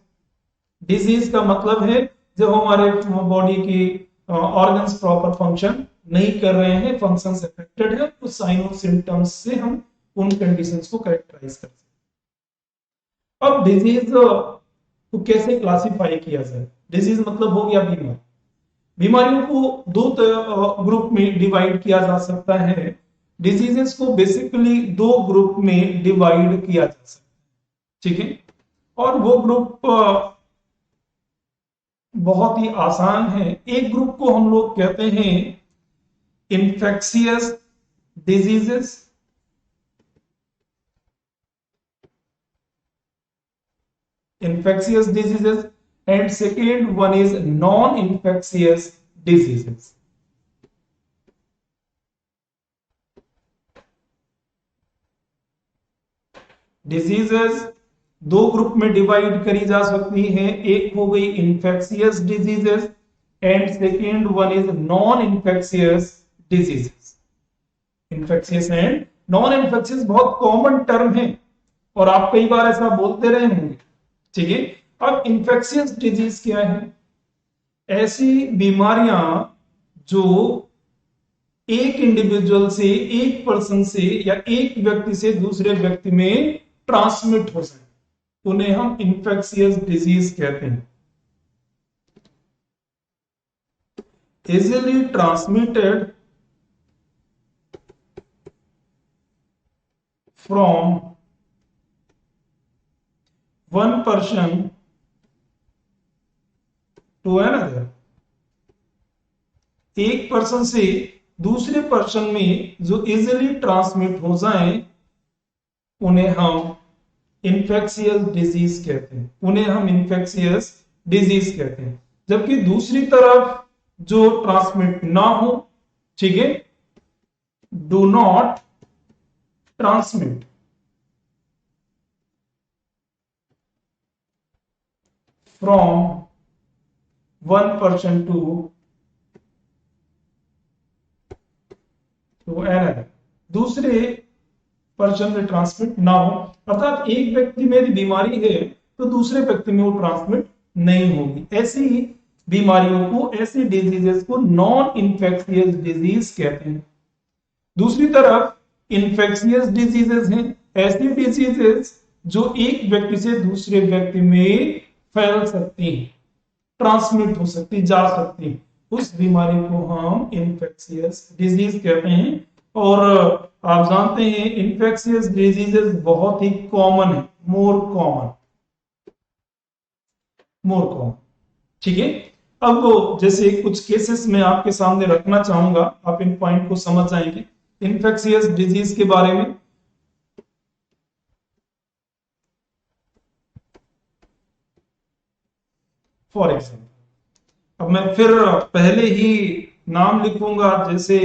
डिजीज का मतलब है जब हमारे बॉडी की ऑर्गन्स प्रॉपर फंक्शन नहीं कर रहे हैं, फंक्शंस अफेक्टेड है, उस साइन और सिम्टम्स से हम उन कंडीशंस को कैरेक्टराइज करते हैं। अब डिजीज को कैसे क्लासिफाई किया जाए? डिजीज मतलब हो गया बीमारी। बीमारियों को दो ग्रुप में डिवाइड किया जा सकता है। डिजीजेस को बेसिकली दो ग्रुप में डिवाइड किया जा सकता है। ठीक है। और वो ग्रुप बहुत ही आसान है। एक ग्रुप को हम लोग कहते हैं infectious diseases, infectious diseases, and second one is non-infectious diseases. Diseases दो ग्रुप में डिवाइड करी जा सकती हैं, एक हो गई infectious diseases and second one is non infectious diseases. Infectious and non infectious बहुत कॉमन टर्म है और आप कई बार ऐसा बोलते रहे होंगे, ठीक है। अब इन्फेक्शियस डिजीज क्या है? ऐसी बीमारियां जो एक इंडिविजुअल से, एक पर्सन से या एक व्यक्ति से दूसरे व्यक्ति में ट्रांसमिट हो सके, उन्हें हम इन्फेक्शियस डिजीज कहते हैं। Easily transmitted from one person to another, एक पर्सन से दूसरे पर्सन में जो इजिली ट्रांसमिट हो जाए उन्हें हम इन्फेक्शियस डिजीज कहते हैं, उन्हें हम इन्फेक्शियस डिजीज कहते हैं। जबकि दूसरी तरफ जो ट्रांसमिट ना हो, ठीक है, do not transmit from one person to another, दूसरे पर्सन में ट्रांसमिट ना हो, अर्थात एक व्यक्ति में यदि बीमारी है तो दूसरे व्यक्ति में वो ट्रांसमिट नहीं होगी। ऐसी बीमारियों को, ऐसी डिजीजेस को नॉन इन्फेक्शियस डिजीज कहते हैं। दूसरी तरफ इन्फेक्शियस डिजीजेस हैं ऐसी डिजीजेस जो एक व्यक्ति से दूसरे व्यक्ति में फैल सकती हैं, ट्रांसमिट हो सकती, जा सकती हैं, उस बीमारी को हम इन्फेक्शियस डिजीज कहते हैं। और आप जानते हैं इन्फेक्शियस डिजीजेस बहुत ही कॉमन है, मोर कॉमन, ठीक है। अब जैसे कुछ केसेस में आपके सामने रखना चाहूंगा, आप इन पॉइंट को समझ जाएंगे इन्फेक्शियस डिजीज के बारे में। फॉर एग्जाम्पल, अब मैं फिर पहले ही नाम लिखूंगा, जैसे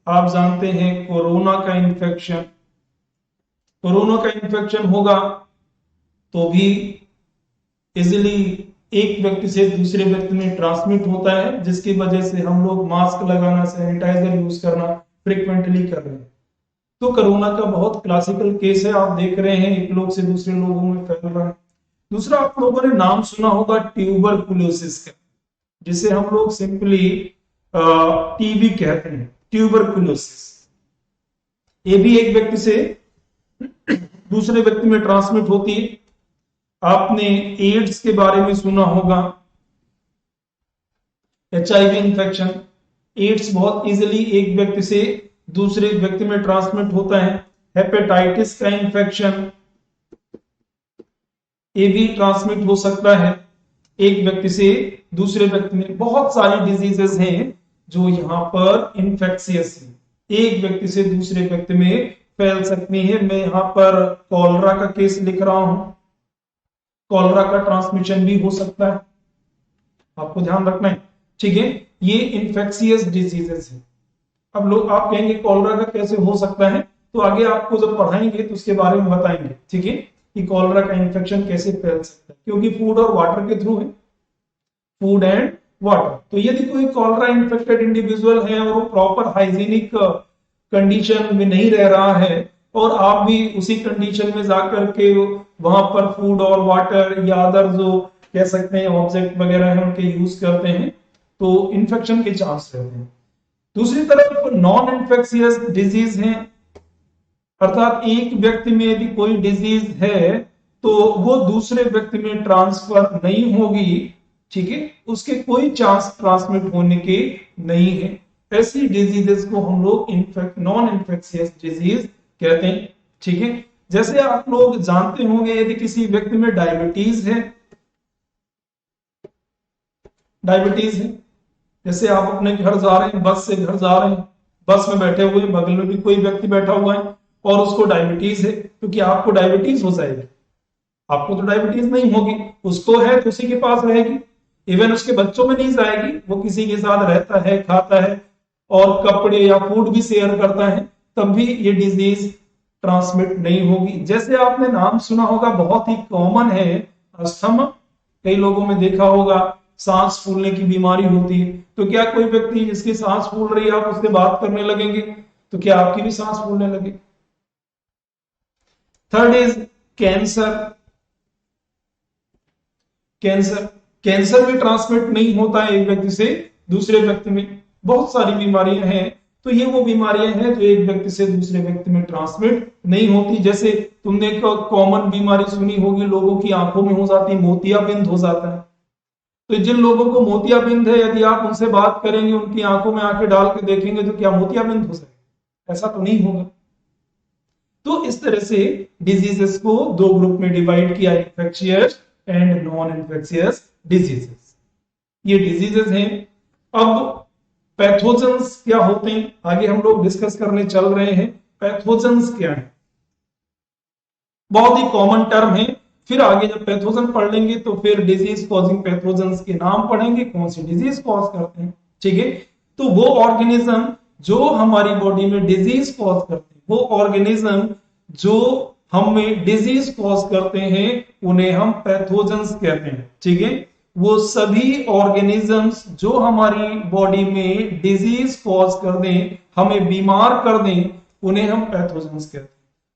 आप जानते हैं कोरोना का इन्फेक्शन, कोरोना का इन्फेक्शन होगा तो भी इजिली एक व्यक्ति से दूसरे व्यक्ति में ट्रांसमिट होता है, जिसकी वजह से हम लोग मास्क लगाना, सैनिटाइजर यूज करना फ्रिक्वेंटली कर रहे हैं। तो कोरोना का बहुत क्लासिकल केस है, आप देख रहे हैं एक लोग से दूसरे लोगों में फैल रहा है। दूसरा आप लोगों ने नाम सुना होगा ट्यूबरकुलोसिस का, जिसे हम लोग सिंपली टीबी कहते हैं, ट्यूबरकुलोसिस। ये भी एक व्यक्ति से दूसरे व्यक्ति में ट्रांसमिट होती है। आपने एड्स के बारे में सुना होगा, एचआईवी इंफेक्शन। एड्स बहुत इजीली एक व्यक्ति से दूसरे व्यक्ति में ट्रांसमिट होता है। हेपेटाइटिस का इंफेक्शन, ये भी ट्रांसमिट हो सकता है एक व्यक्ति से दूसरे व्यक्ति में। बहुत सारी डिजीजेस हैं जो यहाँ पर इन्फेक्शियस है, एक व्यक्ति से दूसरे व्यक्ति में फैल सकती है। मैं यहाँ पर कॉलरा का केस लिख रहा हूं, कॉलरा का ट्रांसमिशन भी हो सकता है, आपको ध्यान रखना है, ठीक है। ये इन्फेक्शियस डिजीजेस है। अब लोग आप कहेंगे कॉलरा का कैसे हो सकता है, तो आगे आपको जब पढ़ाएंगे तो उसके बारे में बताएंगे, ठीक है, कि कॉलरा का इन्फेक्शन कैसे फैल सकता है, क्योंकि फूड और वाटर के थ्रू है, फूड एंड वाटर। तो यदि कोई कॉलरा इन्फेक्टेड इंडिविजुअल है और वो प्रॉपर हाइजीनिक कंडीशन में नहीं रह रहा है और आप भी उसी कंडीशन में जाकर के वहां पर फूड और वाटर या अदर जो कह सकते हैं ऑब्जेक्ट वगैरह है उनके यूज करते हैं, तो इन्फेक्शन के चांस रहते हैं। दूसरी तरफ नॉन इन्फेक्शियस डिजीज है, अर्थात एक व्यक्ति में यदि कोई डिजीज है तो वो दूसरे व्यक्ति में ट्रांसफर नहीं होगी, ठीक है, उसके कोई चांस ट्रांसमिट होने के नहीं है। ऐसी डिजीजेस को हम लोग नॉन इन्फेक्शियस डिजीज कहते हैं, ठीक है। जैसे आप लोग जानते होंगे, यदि किसी व्यक्ति में डायबिटीज है, जैसे आप अपने घर जा रहे हैं, बस से घर जा रहे हैं, बस में बैठे हुए बगल में भी कोई व्यक्ति बैठा हुआ है और उसको डायबिटीज है, क्योंकि आपको डायबिटीज हो जाएगी, आपको तो डायबिटीज नहीं होगी, उसको है तो उसी के पास रहेगी। इवन उसके बच्चों में नहीं जाएगी, वो किसी के साथ रहता है, खाता है और कपड़े या फूड भी शेयर करता है, तब भी ये डिजीज ट्रांसमिट नहीं होगी। जैसे आपने नाम सुना होगा, बहुत ही कॉमन है अस्थमा, कई लोगों में देखा होगा सांस फूलने की बीमारी होती है, तो क्या कोई व्यक्ति जिसकी सांस फूल रही है, आप उससे बात करने लगेंगे तो क्या आपकी भी सांस फूलने लगे? Third is cancer. कैंसर भी ट्रांसमिट नहीं होता है एक व्यक्ति से दूसरे व्यक्ति में। बहुत सारी बीमारियां हैं, तो ये वो बीमारियां हैं जो एक व्यक्ति से दूसरे व्यक्ति में ट्रांसमिट नहीं होती। जैसे तुमने एक कॉमन बीमारी सुनी होगी, लोगों की आंखों में हो जाती, मोतियाबिंद हो जाता है। तो जिन लोगों को मोतियाबिंद है, यदि आप उनसे बात करेंगे, उनकी आंखों में आंखें डाल के देखेंगे, तो क्या मोतियाबिंद हो सके? ऐसा तो नहीं होगा। तो इस तरह से डिजीजेस को दो ग्रुप में डिवाइड किया, infectious and non infectious diseases. ये डिजीजेस हैं। अब पैथोजेंस क्या होते हैं, आगे हम लोग डिस्कस करने चल रहे हैं। पैथोजेंस क्या है? बहुत ही कॉमन टर्म है, फिर आगे जब पैथोजन पढ़ लेंगे तो फिर डिजीज कॉजिंग पैथोजेंस के नाम पढ़ेंगे, कौन सी डिजीज कॉज करते हैं। ठीक है, तो वो ऑर्गेनिज्म जो हमारी बॉडी में डिजीज कॉज करते हैं, वो ऑर्गेनिज्म जो हमें डिजीज कॉज करते हैं, उन्हें हम पैथोजेंस कहते हैं। ठीक है, वो सभी ऑर्गेनिजम्स जो हमारी बॉडी में डिजीज कॉज कर दें, हमें बीमार कर दें, उन्हें हम पैथोजेंस कहते हैं।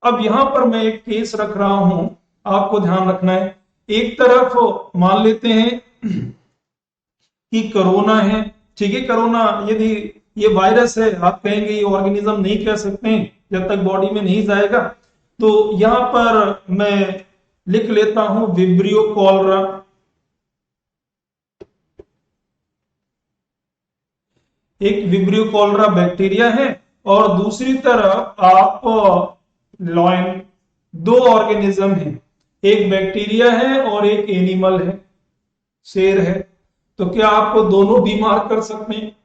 अब यहां पर मैं एक केस रख रहा हूं, आपको ध्यान रखना है। एक तरफ मान लेते हैं कि कोरोना है। ठीक है, कोरोना यदि ये वायरस है, आप कहेंगे ये ऑर्गेनिज्म नहीं कह सकते हैं जब तक बॉडी में नहीं जाएगा, तो यहां पर मैं लिख लेता हूं विब्रियो कॉलरा। एक विब्रियो कॉलरा बैक्टीरिया है और दूसरी तरफ आप लॉयन। दो ऑर्गेनिज्म है, एक बैक्टीरिया है और एक एनिमल है, शेर है। तो क्या आपको दोनों बीमार कर सकते हैं?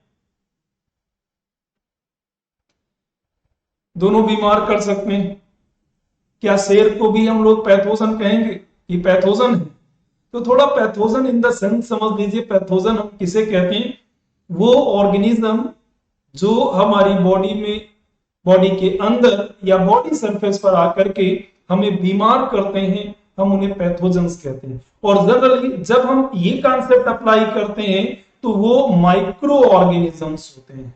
दोनों बीमार कर सकते हैं। क्या शेर को भी हम लोग पैथोजन कहेंगे कि पैथोजन है? तो थोड़ा पैथोजन इन द सेंस समझ लीजिए। पैथोजन हम किसे कहते हैं? वो ऑर्गेनिज्म जो हमारी बॉडी में, बॉडी के अंदर या बॉडी सरफेस पर आकर के हमें बीमार करते हैं, हम उन्हें पैथोजेंस कहते हैं। और जनरली जब हम ये कॉन्सेप्ट अप्लाई करते हैं तो वो माइक्रो ऑर्गेनिजम्स होते हैं।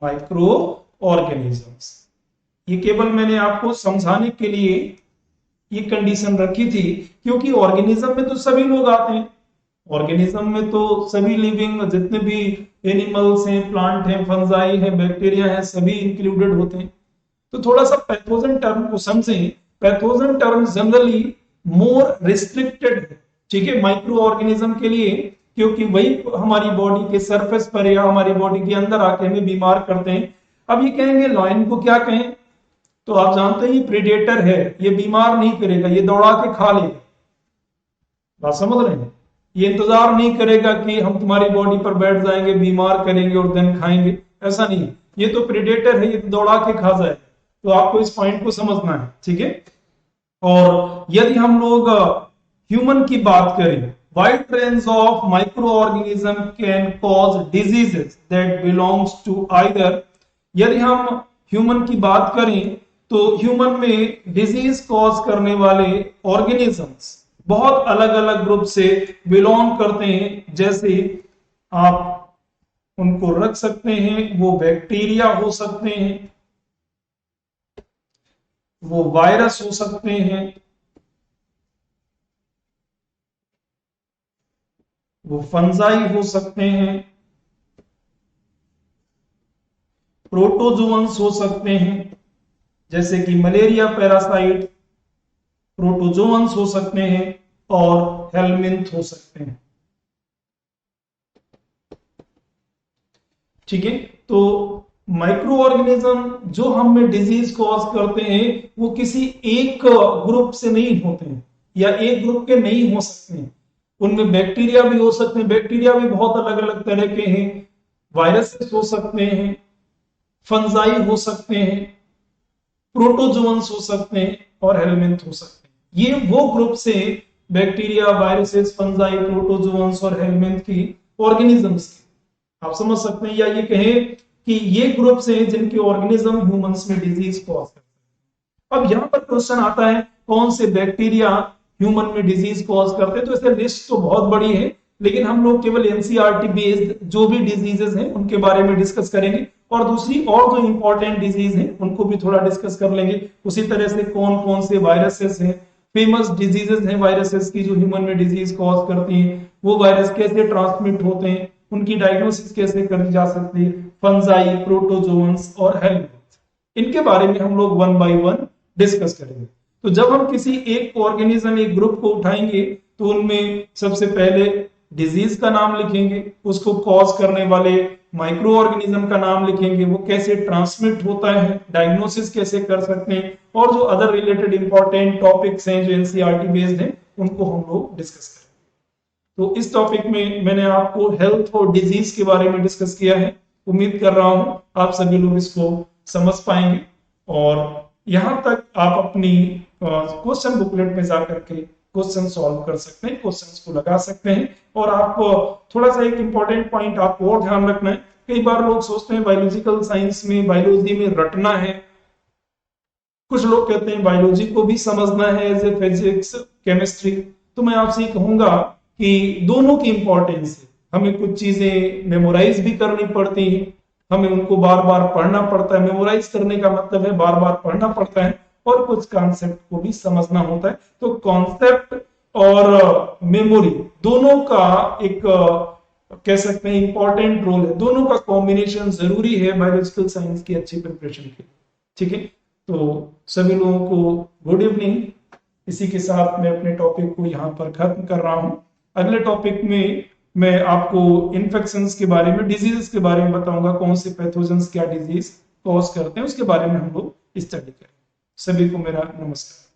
माइक्रो ऑर्गेनिजम्स, ये केवल मैंने आपको समझाने के लिए ये कंडीशन रखी थी, क्योंकि ऑर्गेनिज्म में तो सभी लोग आते हैं। ऑर्गेनिज्म में तो सभी लिविंग जितने भी एनिमल्स हैं, प्लांट हैं, फंजाई हैं, बैक्टीरिया हैं, सभी इंक्लूडेड होते हैं। तो थोड़ा सा पैथोजन टर्म को समझें। Pathogen term generally more restricted है, ठीक है, माइक्रो ऑर्गेनिज्म के लिए, क्योंकि वही हमारी बॉडी के सरफेस पर या हमारी बॉडी के अंदर आके हमें बीमार करते हैं। अब ये कहेंगे लॉयन को क्या कहें? तो आप जानते हैं ये प्रीडेटर है, ये बीमार नहीं करेगा, ये दौड़ा के खा लेगा। बात समझ रहे हैं? ये इंतजार नहीं करेगा कि हम तुम्हारी बॉडी पर बैठ जाएंगे, बीमार करेंगे और देन खाएंगे, ऐसा नहीं। ये तो प्रीडेटर है, ये तो दौड़ा के खा जाएगा। तो आपको इस पॉइंट को समझना है, ठीक है। और यदि हम लोग ह्यूमन की बात करें, wide range of microorganism can cause diseases that belongs to either, यदि हम ह्यूमन की बात करें तो ह्यूमन में डिजीज कॉज करने वाले ऑर्गेनिजम्स बहुत अलग अलग ग्रुप से बिलोंग करते हैं। जैसे आप उनको रख सकते हैं, वो बैक्टीरिया हो सकते हैं, वो वायरस हो सकते हैं, वो फंजाई हो सकते हैं, प्रोटोजोअन्स हो सकते हैं, जैसे कि मलेरिया पैरासाइट, प्रोटोजोअन्स हो सकते हैं और हेलमिंथ हो सकते हैं। ठीक है, तो माइक्रो ऑर्गेनिज्म जो हम में डिजीज कॉज करते हैं वो किसी एक ग्रुप से नहीं होते हैं या एक ग्रुप के नहीं हो सकते हैं। उनमें बैक्टीरिया भी हो सकते हैं, बैक्टीरिया भी बहुत अलग अलग तरह के हैं, वायरसेस हो सकते हैं, फंजाई हो सकते हैं, प्रोटोजोन्स हो सकते हैं और हेलमिंथ हो सकते हैं। ये वो ग्रुप से बैक्टीरिया, वायरसेस, फंजाई, प्रोटोजोन्स और हेलमिंथ की ऑर्गेनिजम्स की आप समझ सकते हैं, या ये कहें कि ये ग्रुप्स हैं जिनके ऑर्गेनिज्म ह्यूमंस में डिजीज कॉज करते हैं। अब यहां पर क्वेश्चन आता है कौन से बैक्टीरिया ह्यूमन में डिजीज कॉज करते हैं। तो ऐसे लिस्ट तो बहुत बड़ी है, लेकिन हम लोग केवल एनसीईआरटी बेस्ड जो भी डिजीजेस हैं उनके बारे में डिस्कस करेंगे और दूसरी और जो इंपॉर्टेंट डिजीज हैं उनको भी थोड़ा डिस्कस कर लेंगे। उसी तरह से कौन कौन से वायरसेस हैं, फेमस डिजीजेस हैं वायरसेस की जो ह्यूमन में डिजीज कॉज करती हैं, वो वायरस कैसे ट्रांसमिट होते हैं, उनकी डायग्नोसिस कैसे करी जा सकती है, फंजाई, प्रोटोजोन्स और हेलमिंथ, इनके बारे में हम लोग वन बाय वन डिस्कस करेंगे। तो जब हम किसी एक ऑर्गेनिज्म, एक ग्रुप को उठाएंगे तो उनमें सबसे पहले डिजीज का नाम लिखेंगे, उसको कॉज करने वाले माइक्रो ऑर्गेनिज्म का नाम लिखेंगे, वो कैसे ट्रांसमिट होता है, डायग्नोसिस कैसे कर सकते हैं, और जो अदर रिलेटेड इंपॉर्टेंट टॉपिक्स हैं जो एनसीईआरटी बेस्ड हैं उनको हम लोग डिस्कस करेंगे। तो इस टॉपिक में मैंने आपको हेल्थ और डिजीज के बारे में डिस्कस किया है। उम्मीद कर रहा हूं आप सभी लोग इसको समझ पाएंगे और यहां तक आप अपनी क्वेश्चन बुकलेट में जाकर के क्वेश्चन सॉल्व कर सकते हैं, क्वेश्चंस को लगा सकते हैं। और आप थोड़ा सा एक इंपॉर्टेंट पॉइंट आपको और ध्यान रखना है, कई बार लोग सोचते हैं बायोलॉजिकल साइंस में, बायोलॉजी में रटना है, कुछ लोग कहते हैं बायोलॉजी को भी समझना है एज ए फिजिक्स, केमिस्ट्री। तो मैं आपसे कहूंगा कि दोनों की इंपॉर्टेंस है। हमें कुछ चीजें मेमोराइज भी करनी पड़ती हैं, हमें उनको बार बार पढ़ना पड़ता है। मेमोराइज करने का मतलब है बार बार पढ़ना पड़ता है, और कुछ कॉन्सेप्ट को भी समझना होता है। तो कॉन्सेप्ट और मेमोरी दोनों का एक कह सकते हैं इंपॉर्टेंट रोल है, दोनों का कॉम्बिनेशन जरूरी है बायोलॉजिकल साइंस की अच्छी प्रिपरेशन के लिए। ठीक है, तो सभी लोगों को गुड इवनिंग। इसी के साथ मैं अपने टॉपिक को यहाँ पर खत्म कर रहा हूँ। अगले टॉपिक में मैं आपको इन्फेक्शंस के बारे में, डिजीजेस के बारे में बताऊंगा, कौन से पैथोजेंस क्या डिजीज कॉज करते हैं उसके बारे में हम लोग स्टडी करेंगे। सभी को मेरा नमस्कार।